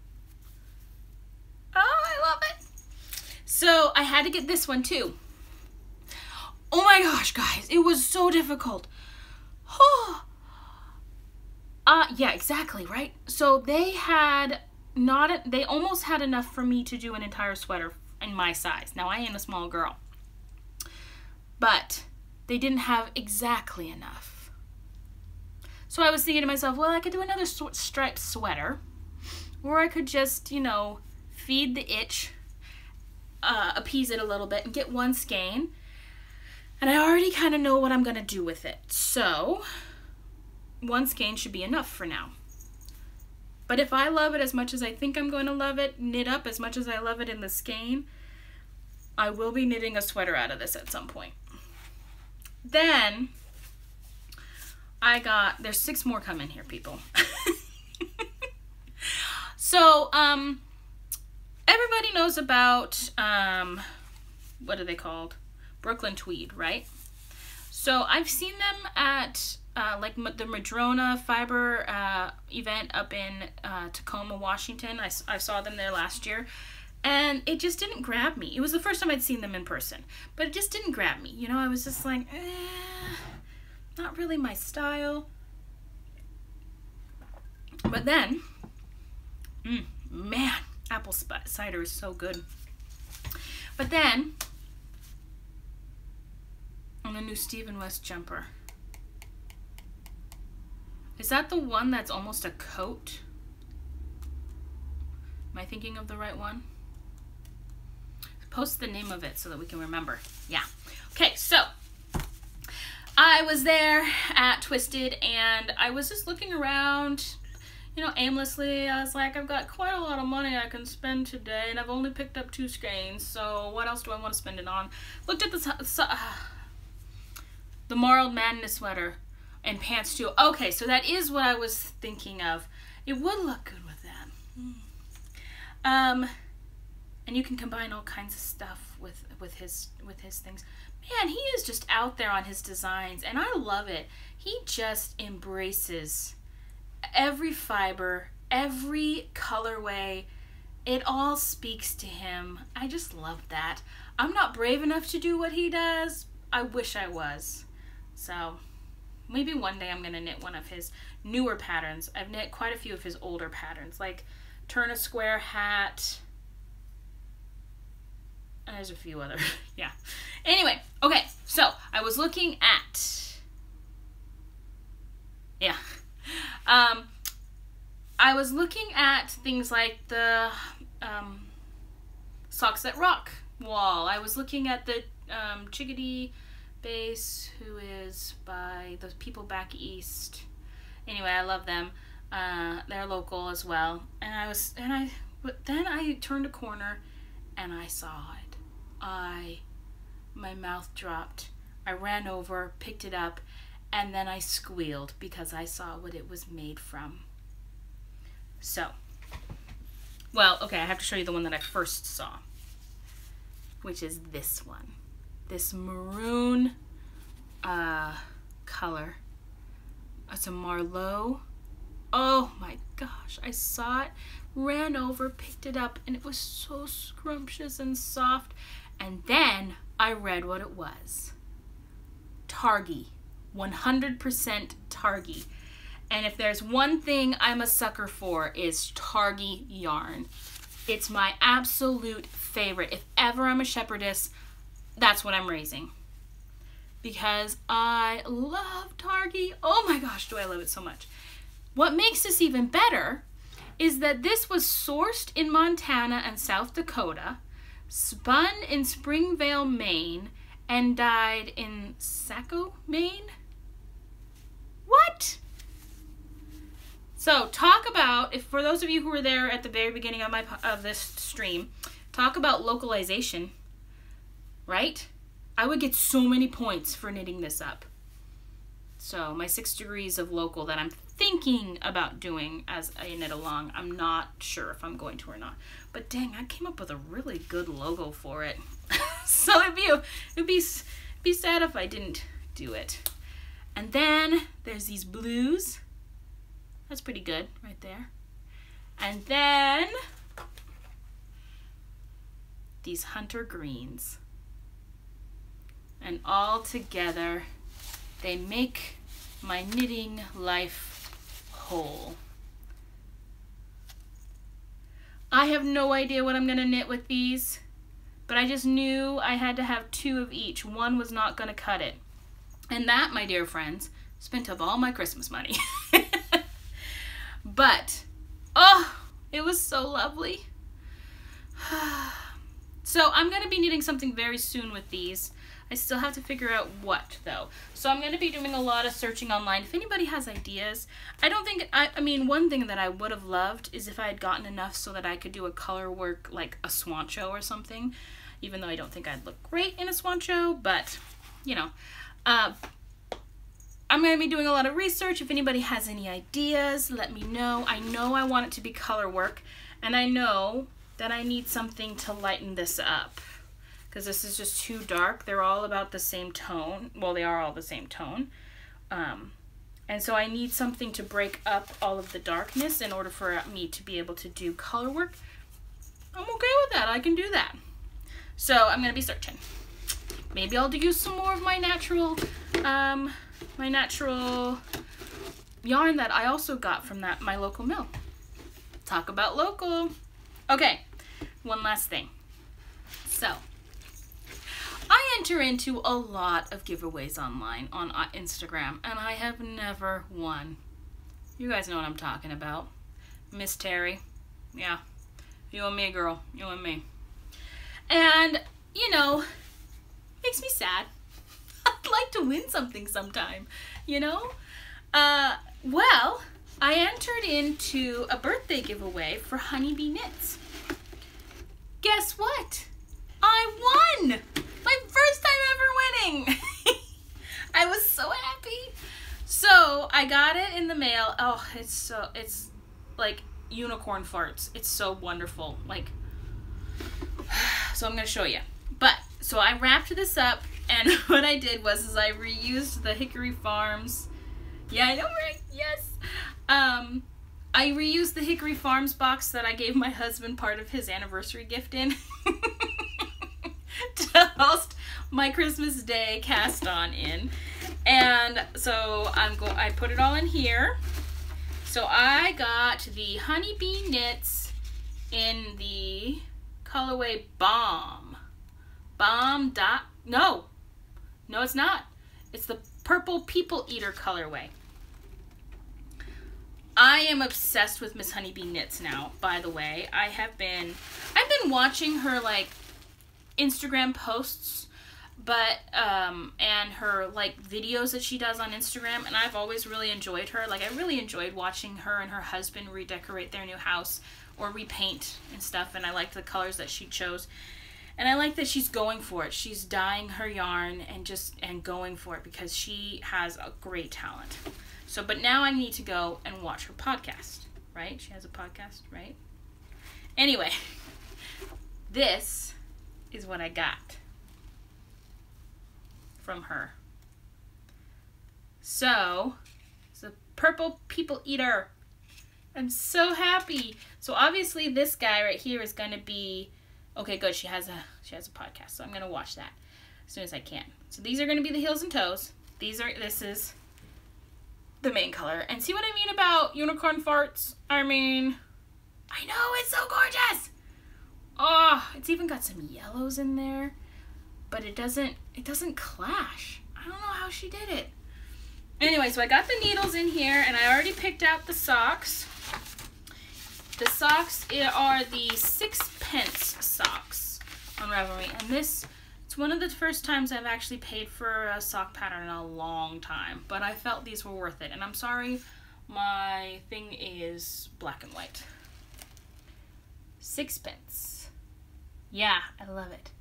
Oh, I love it. So I had to get this one too. Oh my gosh, guys. It was so difficult. Oh. Yeah, exactly, right? So they had they almost had enough for me to do an entire sweater in my size. Now, I am a small girl. But they didn't have exactly enough. So I was thinking to myself, well, I could do another striped sweater. Or I could just, you know, feed the itch, appease it a little bit, and get one skein. And I already kind of know what I'm going to do with it. So one skein should be enough for now. But if I love it as much as I think I'm going to love it, knit up as much as I love it in the skein, I will be knitting a sweater out of this at some point. Then there's 6 more coming here, people. So, everybody knows about, what are they called? Brooklyn tweed, right? So I've seen them at like the Madrona Fiber event up in Tacoma, Washington. I saw them there last year, and it just didn't grab me. It was the first time I'd seen them in person, but it just didn't grab me. You know, I was just like, not really my style. But then, man, apple cider is so good. But then, on the new Stephen West jumper. Is that the one that's almost a coat? Am I thinking of the right one? Post the name of it so that we can remember. Yeah. Okay, so I was there at Twisted and I was just looking around, you know, aimlessly. I was like, I've got quite a lot of money I can spend today and I've only picked up 2 skeins, so what else do I want to spend it on? Looked at the Marled Madness sweater and pants too. Okay, so that is what I was thinking of. It would look good with that. And you can combine all kinds of stuff with his things. Man, he is just out there on his designs, and I love it. He just embraces every fiber, every colorway. It all speaks to him. I just love that. I'm not brave enough to do what he does. I wish I was. So maybe one day I'm going to knit one of his newer patterns. I've knit quite a few of his older patterns, like Turn a Square Hat. And there's a few other, yeah. Anyway, okay, so I was looking at, yeah. I was looking at things like the Socks That Rock wall. I was looking at the Chickadee base, who is by the people back east. Anyway, I love them. They're local as well. But then I turned a corner and I saw it. My mouth dropped. I ran over, picked it up, and then I squealed because I saw what it was made from. So, well, okay, I have to show you the one that I first saw, which is this one. This maroon color. It's a Marlowe. Oh my gosh, I saw it, ran over, picked it up, and it was so scrumptious and soft. And then I read what it was. Targhee. 100% Targhee. And if there's one thing I'm a sucker for, is Targhee yarn. It's my absolute favorite. If ever I'm a shepherdess, that's what I'm raising. Because I love Targhee. Oh my gosh, do I love it so much. What makes this even better is that this was sourced in Montana and South Dakota, spun in Springvale, Maine, and dyed in Saco, Maine? What? So talk about, if for those of you who were there at the very beginning of this stream, talk about localization, right? I would get so many points for knitting this up. So my 6 degrees of local that I'm thinking about doing as I knit along. I'm not sure if I'm going to or not. But dang, I came up with a really good logo for it. So it'd be sad if I didn't do it. And then there's these blues. That's pretty good right there. And then these hunter greens. And all together they make my knitting life whole. I have no idea what I'm gonna knit with these, but I just knew I had to have 2 of each. One was not gonna cut it. And that, my dear friends, spent up all my Christmas money. But, oh, it was so lovely. So I'm gonna be knitting something very soon with these. I still have to figure out what, though. So I'm going to be doing a lot of searching online. If anybody has ideas, I mean, one thing that I would have loved is if I had gotten enough so that I could do a color work, like a swancho or something, even though I don't think I'd look great in a swancho, but, you know. I'm going to be doing a lot of research. If anybody has any ideas, let me know. I know I want it to be color work, and I know that I need something to lighten this up, because this is just too dark. They're all about the same tone. Well, they are all the same tone. And so I need something to break up all of the darkness in order for me to be able to do color work. I'm okay with that. I can do that. So I'm going to be searching. Maybe I'll use some more of my natural yarn that I also got from my local mill. Talk about local. Okay, one last thing. So, I enter into a lot of giveaways online on Instagram, and I have never won. You guys know what I'm talking about. Miss Terry. Yeah. You and me, girl. You and me. And, you know, makes me sad. I'd like to win something sometime, you know? Well, I entered into a birthday giveaway for Honeybee Knits. Guess what? I won! My first time ever winning! I was so happy. So, I got it in the mail. Oh, it's like unicorn farts. It's so wonderful. Like, so I'm going to show you. But, so I wrapped this up, and what I did was I reused the Hickory Farms. Yeah, I know, right? Yes. I reused the Hickory Farms box that I gave my husband part of his anniversary gift in to host my Christmas Day cast on in. And so I put it all in here. So I got the Honeybee Knits in the colorway Bomb. No, it's not. It's the Purple People Eater colorway. I am obsessed with Miss Honeybee Knits now, by the way. I've been watching her like Instagram posts, but and her like videos that she does on Instagram, and I've always really enjoyed her. Like, I really enjoyed watching her and her husband redecorate their new house or repaint and stuff, and I liked the colors that she chose. And I like that she's going for it. She's dyeing her yarn and going for it, because she has a great talent. So, but now I need to go and watch her podcast, right? She has a podcast, right? Anyway, this is what I got from her. So, it's a Purple People Eater. I'm so happy. So obviously this guy right here is going to be, okay, good. She has a podcast, so I'm going to watch that as soon as I can. So these are going to be the heels and toes. This is the main color. And see what I mean about unicorn farts? I mean, I know, it's so gorgeous. Oh, it's even got some yellows in there, but it doesn't clash. I don't know how she did it. Anyway, so I got the needles in here, and I already picked out the socks. The socks are the 6-pence socks on Ravelry, and it's one of the first times I've actually paid for a sock pattern in a long time, but I felt these were worth it, and I'm sorry my thing is black and white. 6-pence. Yeah, I love it.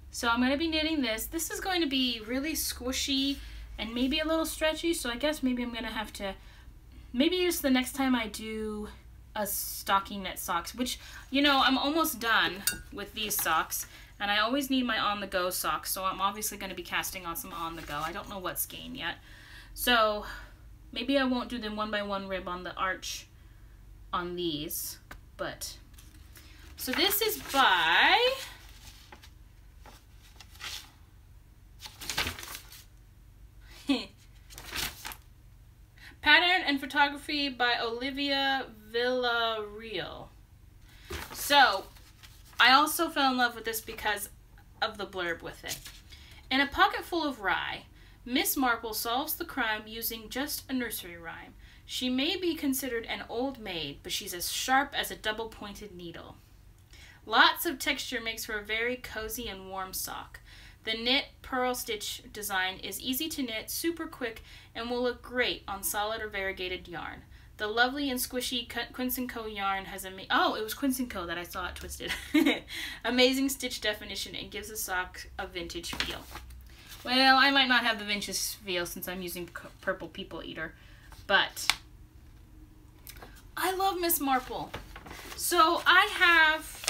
So I'm going to be knitting this. This is going to be really squishy and maybe a little stretchy, so I guess maybe I'm going to have to, maybe just the next time I do a stocking knit socks, which, you know, I'm almost done with these socks, and I always need my on-the-go socks, so I'm obviously going to be casting on some on-the-go. I don't know what skein yet, so maybe I won't do the 1x1 rib on the arch on these, but, so this is by Pattern and Photography by Olivia Villarreal. So, I also fell in love with this because of the blurb with it. In a pocket full of rye, Miss Marple solves the crime using just a nursery rhyme. She may be considered an old maid, but she's as sharp as a double-pointed needle. Lots of texture makes for a very cozy and warm sock. The knit purl stitch design is easy to knit, super quick, and will look great on solid or variegated yarn. The lovely and squishy Quince & Co yarn has it was Quince & Co that I saw it twisted. Amazing stitch definition and gives the sock a vintage feel. Well, I might not have the vintage feel since I'm using Purple People Eater, but I love Miss Marple. So I have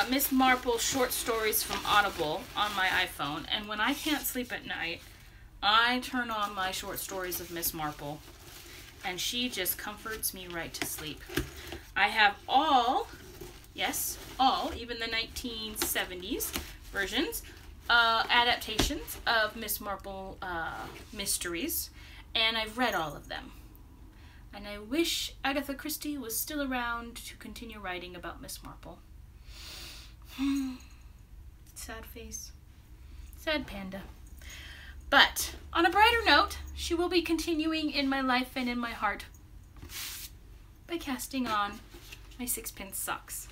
Miss Marple short stories from Audible on my iPhone, and when I can't sleep at night, I turn on my short stories of Miss Marple, and she just comforts me right to sleep. I have all, even the 1970s versions, adaptations of Miss Marple mysteries, and I've read all of them. And I wish Agatha Christie was still around to continue writing about Miss Marple. Sad face. Sad panda. But on a brighter note, she will be continuing in my life and in my heart by casting on my 6-pence socks.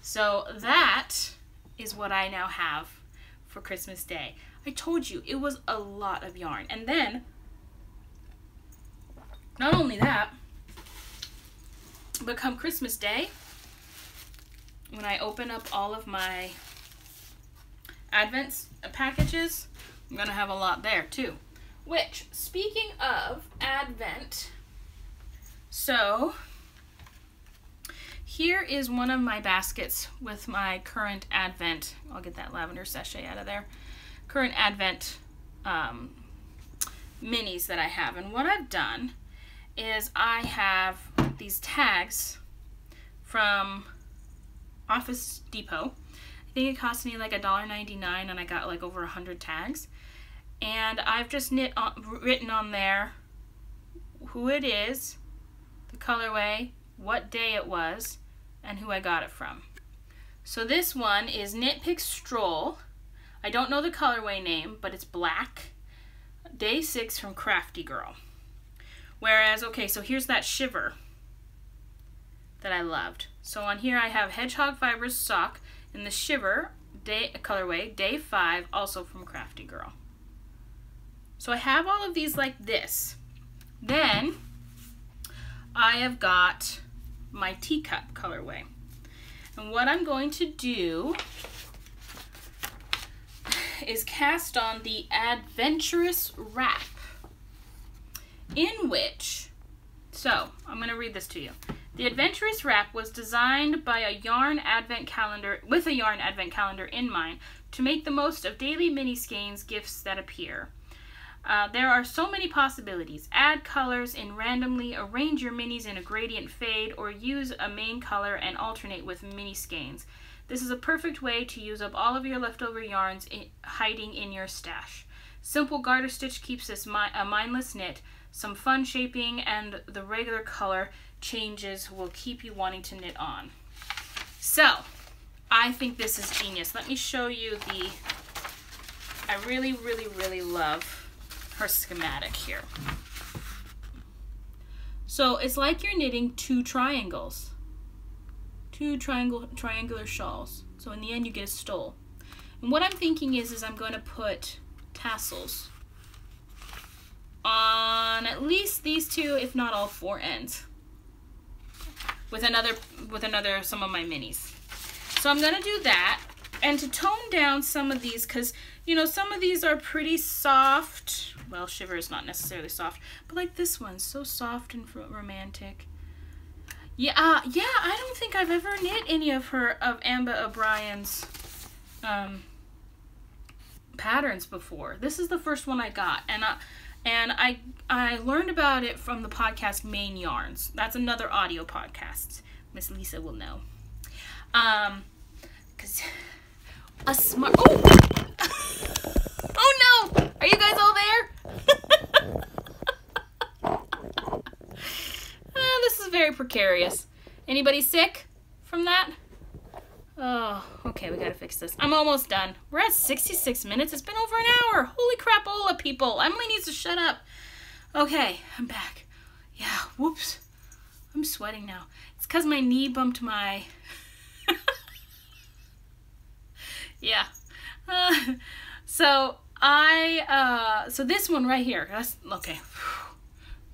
So that is what I now have for Christmas Day. I told you it was a lot of yarn. And then, not only that, but come Christmas Day, when I open up all of my Advent packages, I'm going to have a lot there too. Which, speaking of Advent, so here is one of my baskets with my current Advent, I'll get that lavender sachet out of there, current Advent minis that I have. And what I've done is I have these tags from Office Depot. I think it cost me like $1.99 and I got like over 100 tags. And I've just written on there who it is, the colorway, what day it was, and who I got it from. So this one is Knit Pick Stroll. I don't know the colorway name, but it's black. Day 6 from Crafty Girl. Whereas, okay, so here's that shiver that I loved. So on here I have Hedgehog Fibers sock in the shiver colorway, day 5, also from Crafty Girl. So I have all of these like this. Then I have got my teacup colorway. And what I'm going to do is cast on the Adventurous Wrap, in which, so I'm going to read this to you. The Adventurous Wrap was designed by a yarn advent calendar, with a yarn advent calendar in mind, to make the most of daily mini skeins gifts that appear. There are so many possibilities. Add colors in randomly, arrange your minis in a gradient fade, or use a main color and alternate with mini skeins. This is a perfect way to use up all of your leftover yarns hiding in your stash. Simple garter stitch keeps this a mindless knit. Some fun shaping and the regular color changes will keep you wanting to knit on. So, I think this is genius. Let me show you I really, really, really love her schematic here. So it's like you're knitting two triangles. Two triangular shawls. So in the end you get a stole. And what I'm thinking is I'm going to put tassels on at least these two, if not all four ends. With another some of my minis. So I'm going to do that. And to tone down some of these, because, you know, some of these are pretty soft. Well, Shiver is not necessarily soft, but like this one's so soft and romantic. Yeah, I don't think I've ever knit any of Amba O'Brien's patterns before. This is the first one I got, and I learned about it from the podcast Main Yarns. That's another audio podcast. Miss Lisa will know. 'Cause a smart... Oh! Oh no! Are you guys all there? This is very precarious. Anybody sick from that? Oh, okay, we gotta fix this. I'm almost done. We're at 66 minutes. It's been over an hour. Holy crapola, people. Emily needs to shut up. Okay, I'm back. Yeah, whoops. I'm sweating now. It's because my knee bumped my... Yeah. So this one right here. Okay.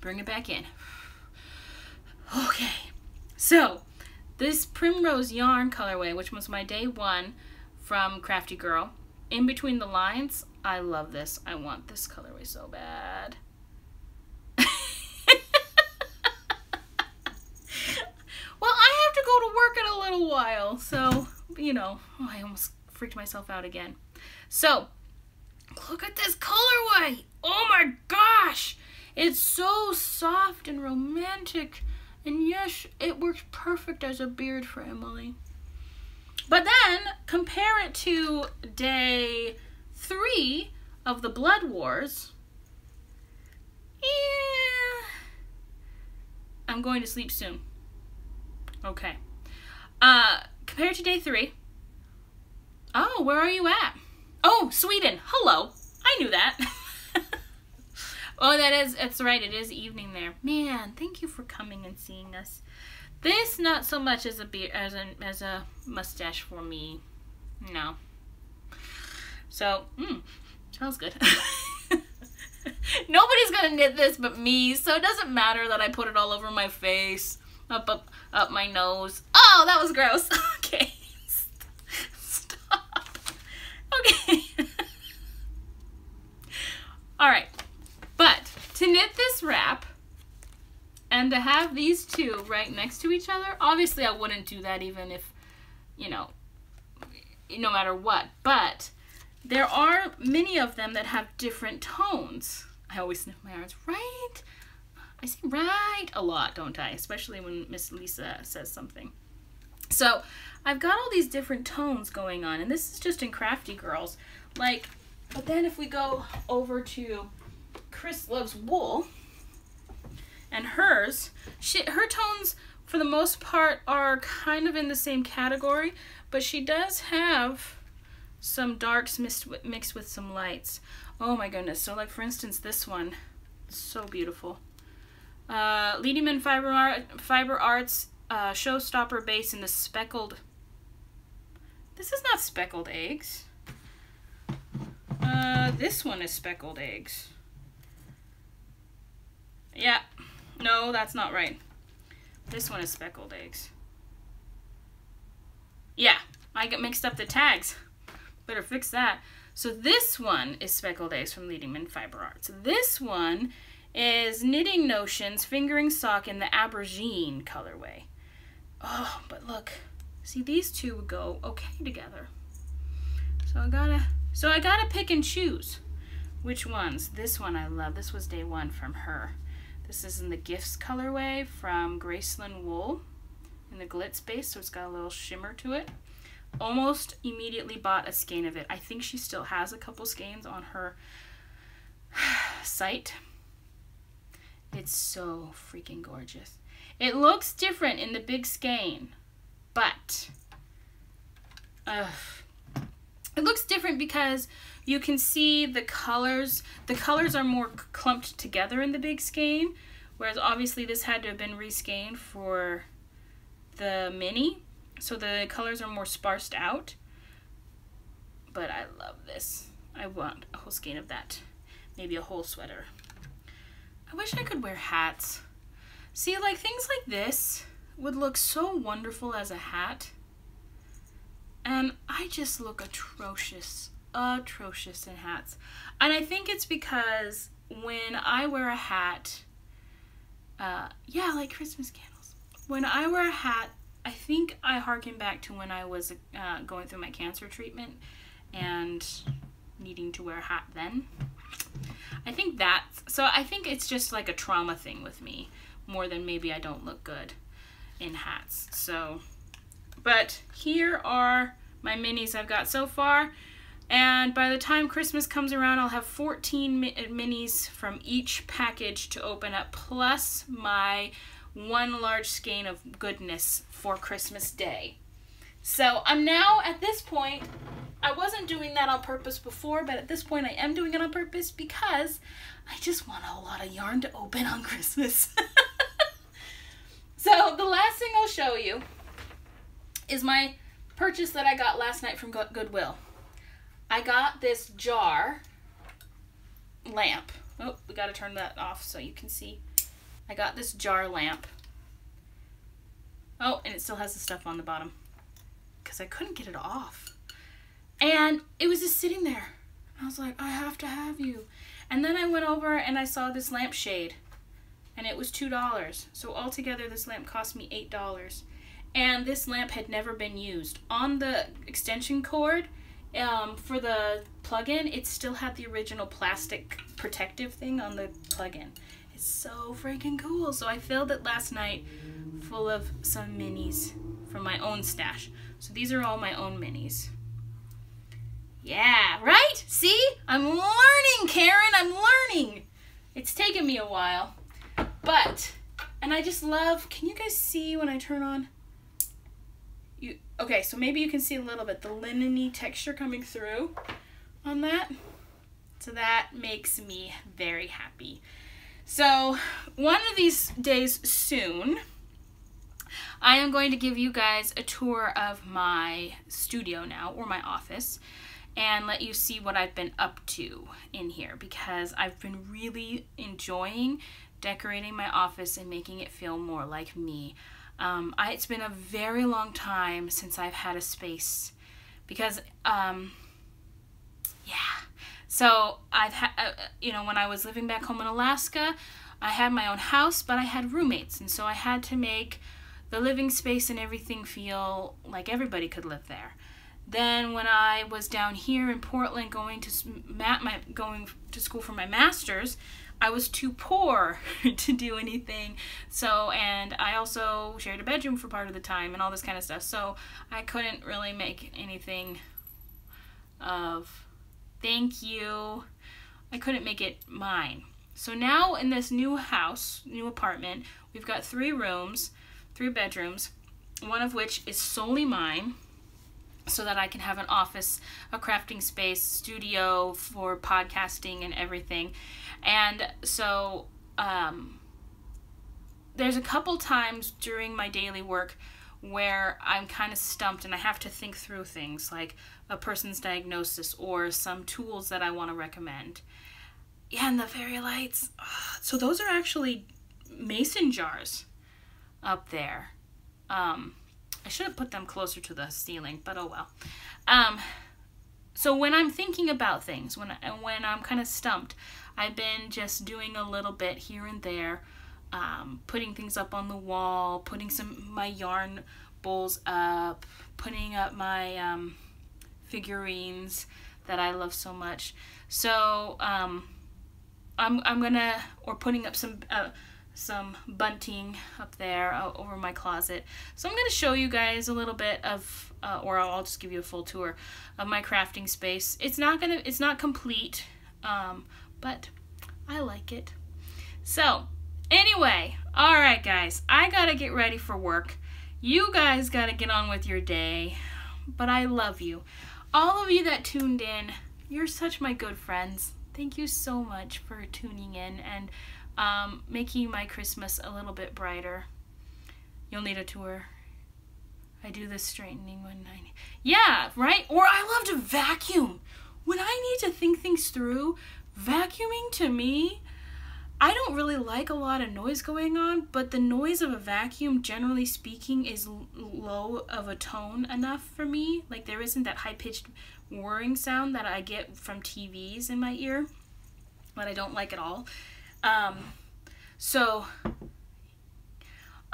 Bring it back in. Okay. So this Primrose Yarn colorway, which was my day one from Crafty Girl, in between the lines, I love this. I want this colorway so bad. Well, I have to go to work in a little while, so, you know, I almost freaked myself out again. So, look at this colorway. Oh my gosh. It's so soft and romantic. And yes, it works perfect as a beard for Emily. But then, compare it to day 3 of the Blood Wars. Yeah. I'm going to sleep soon. Okay. Compared to day 3. Oh, where are you at? Oh, Sweden. Hello. I knew that. Oh, it's right. It is evening there. Man, thank you for coming and seeing us. This not so much as a beard, as a mustache for me. No. So, smells good. Nobody's gonna knit this but me, so it doesn't matter that I put it all over my face, up my nose. Oh, that was gross. Okay. Stop. Okay. All right. But to knit this wrap and to have these two right next to each other, obviously I wouldn't do that even if, you know, no matter what. But there are many of them that have different tones. I always sniff my arms, right? I say right a lot, don't I? Especially when Miss Lisa says something. So I've got all these different tones going on, and this is just in Crafty Girls. Like, but then if we go over to Chris Loves Wool and hers, her tones for the most part are kind of in the same category, but she does have some darks mixed with some lights. Oh my goodness. So like for instance this one, so beautiful. Leadingman Fiber Arts Showstopper base in the speckled. This is not speckled eggs. This one is speckled eggs. Yeah, no, that's not right. This one is speckled eggs. Yeah, I got mixed up the tags. Better fix that. So this one is speckled eggs from Leadingman Fiber Arts. This one is Knitting Notions Fingering Sock in the Aubergine colorway. Oh, but look, see, these two would go okay together. So I gotta pick and choose which ones. This one I love. This was day 1 from her. This is in the Gifts colorway from Graceland Wool in the glitz base, so it's got a little shimmer to it. Almost immediately bought a skein of it. I think she still has a couple skeins on her site. It's so freaking gorgeous. It looks different in the big skein, but it looks different because you can see the colors. The colors are more clumped together in the big skein, whereas obviously this had to have been reskeined for the mini, so the colors are more sparsed out. But I love this. I want a whole skein of that. Maybe a whole sweater. I wish I could wear hats. See, like things like this would look so wonderful as a hat. And I just look atrocious in hats. And I think it's because when I wear a hat, yeah, like Christmas candles. When I wear a hat, I think I harken back to when I was going through my cancer treatment and needing to wear a hat then. I think it's just like a trauma thing with me, more than maybe I don't look good in hats. So, but here are my minis I've got so far, and by the time Christmas comes around, I'll have 14 minis from each package to open up, plus my one large skein of goodness for Christmas Day. So I'm now at this point, I wasn't doing that on purpose before, but at this point I am doing it on purpose because I just want a whole lot of yarn to open on Christmas. So the last thing I'll show you is my purchase that I got last night from Goodwill. I got this jar lamp. Oh, we got to turn that off so you can see. I got this jar lamp. Oh, and it still has the stuff on the bottom because I couldn't get it off. And it was just sitting there. I was like, I have to have you. And then I went over and I saw this lampshade, and it was $2. So altogether, this lamp cost me $8. And this lamp had never been used. On the extension cord, for the plug-in, it still had the original plastic protective thing on the plug-in. It's so freaking cool. So I filled it last night full of some minis from my own stash. So these are all my own minis. Yeah, right? See? I'm learning, Karen. I'm learning. It's taken me a while. But, and I just love, can you guys see when I turn on? Okay, so maybe you can see a little bit the linen-y texture coming through on that. So that makes me very happy. So one of these days soon, I am going to give you guys a tour of my studio now, or my office, and let you see what I've been up to in here, because I've been really enjoying decorating my office and making it feel more like me. It's been a very long time since I've had a space, because yeah, so I've had, when I was living back home in Alaska, I had my own house, but I had roommates, and so I had to make the living space and everything feel like everybody could live there. Then when I was down here in Portland going to school for my master's, I was too poor to do anything. So, and I also shared a bedroom for part of the time and all this kind of stuff. So I couldn't really make anything of, thank you, I couldn't make it mine. So now in this new house, new apartment, we've got 3 rooms, 3 bedrooms, one of which is solely mine, so that I can have an office, a crafting space, studio for podcasting and everything. And so there's a couple times during my daily work where I'm kind of stumped and I have to think through things like a person's diagnosis or some tools that I want to recommend. Yeah, and the fairy lights. So those are actually mason jars up there. I should have put them closer to the ceiling, but oh well. So when I'm thinking about things, when I'm kind of stumped, I've been just doing a little bit here and there, putting things up on the wall, putting my yarn bowls up, putting up my figurines that I love so much. So I'm gonna, or putting up some bunting up there over my closet. So I'm going to show you guys a little bit of, or I'll just give you a full tour of my crafting space. It's not complete, but I like it. So anyway, all right guys, I got to get ready for work. You guys got to get on with your day, but I love you. All of you that tuned in, you're such my good friends. Thank you so much for tuning in and making my Christmas a little bit brighter. You'll need a tour. I do this straightening when I need. Yeah, right? Or I love to vacuum. When I need to think things through, vacuuming to me, I don't really like a lot of noise going on, but the noise of a vacuum, generally speaking, is low of a tone enough for me. Like, there isn't that high-pitched whirring sound that I get from TVs in my ear, that I don't like at all. So,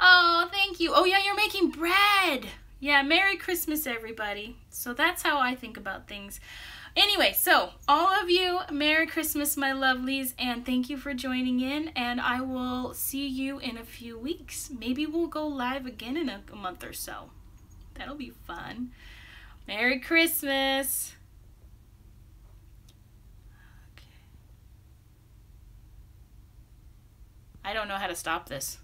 oh, thank you. Oh, yeah, you're making bread. Yeah, Merry Christmas, everybody. So that's how I think about things. Anyway, so all of you, Merry Christmas, my lovelies, and thank you for joining in, and I will see you in a few weeks. Maybe we'll go live again in a month or so. That'll be fun. Merry Christmas. Okay. I don't know how to stop this.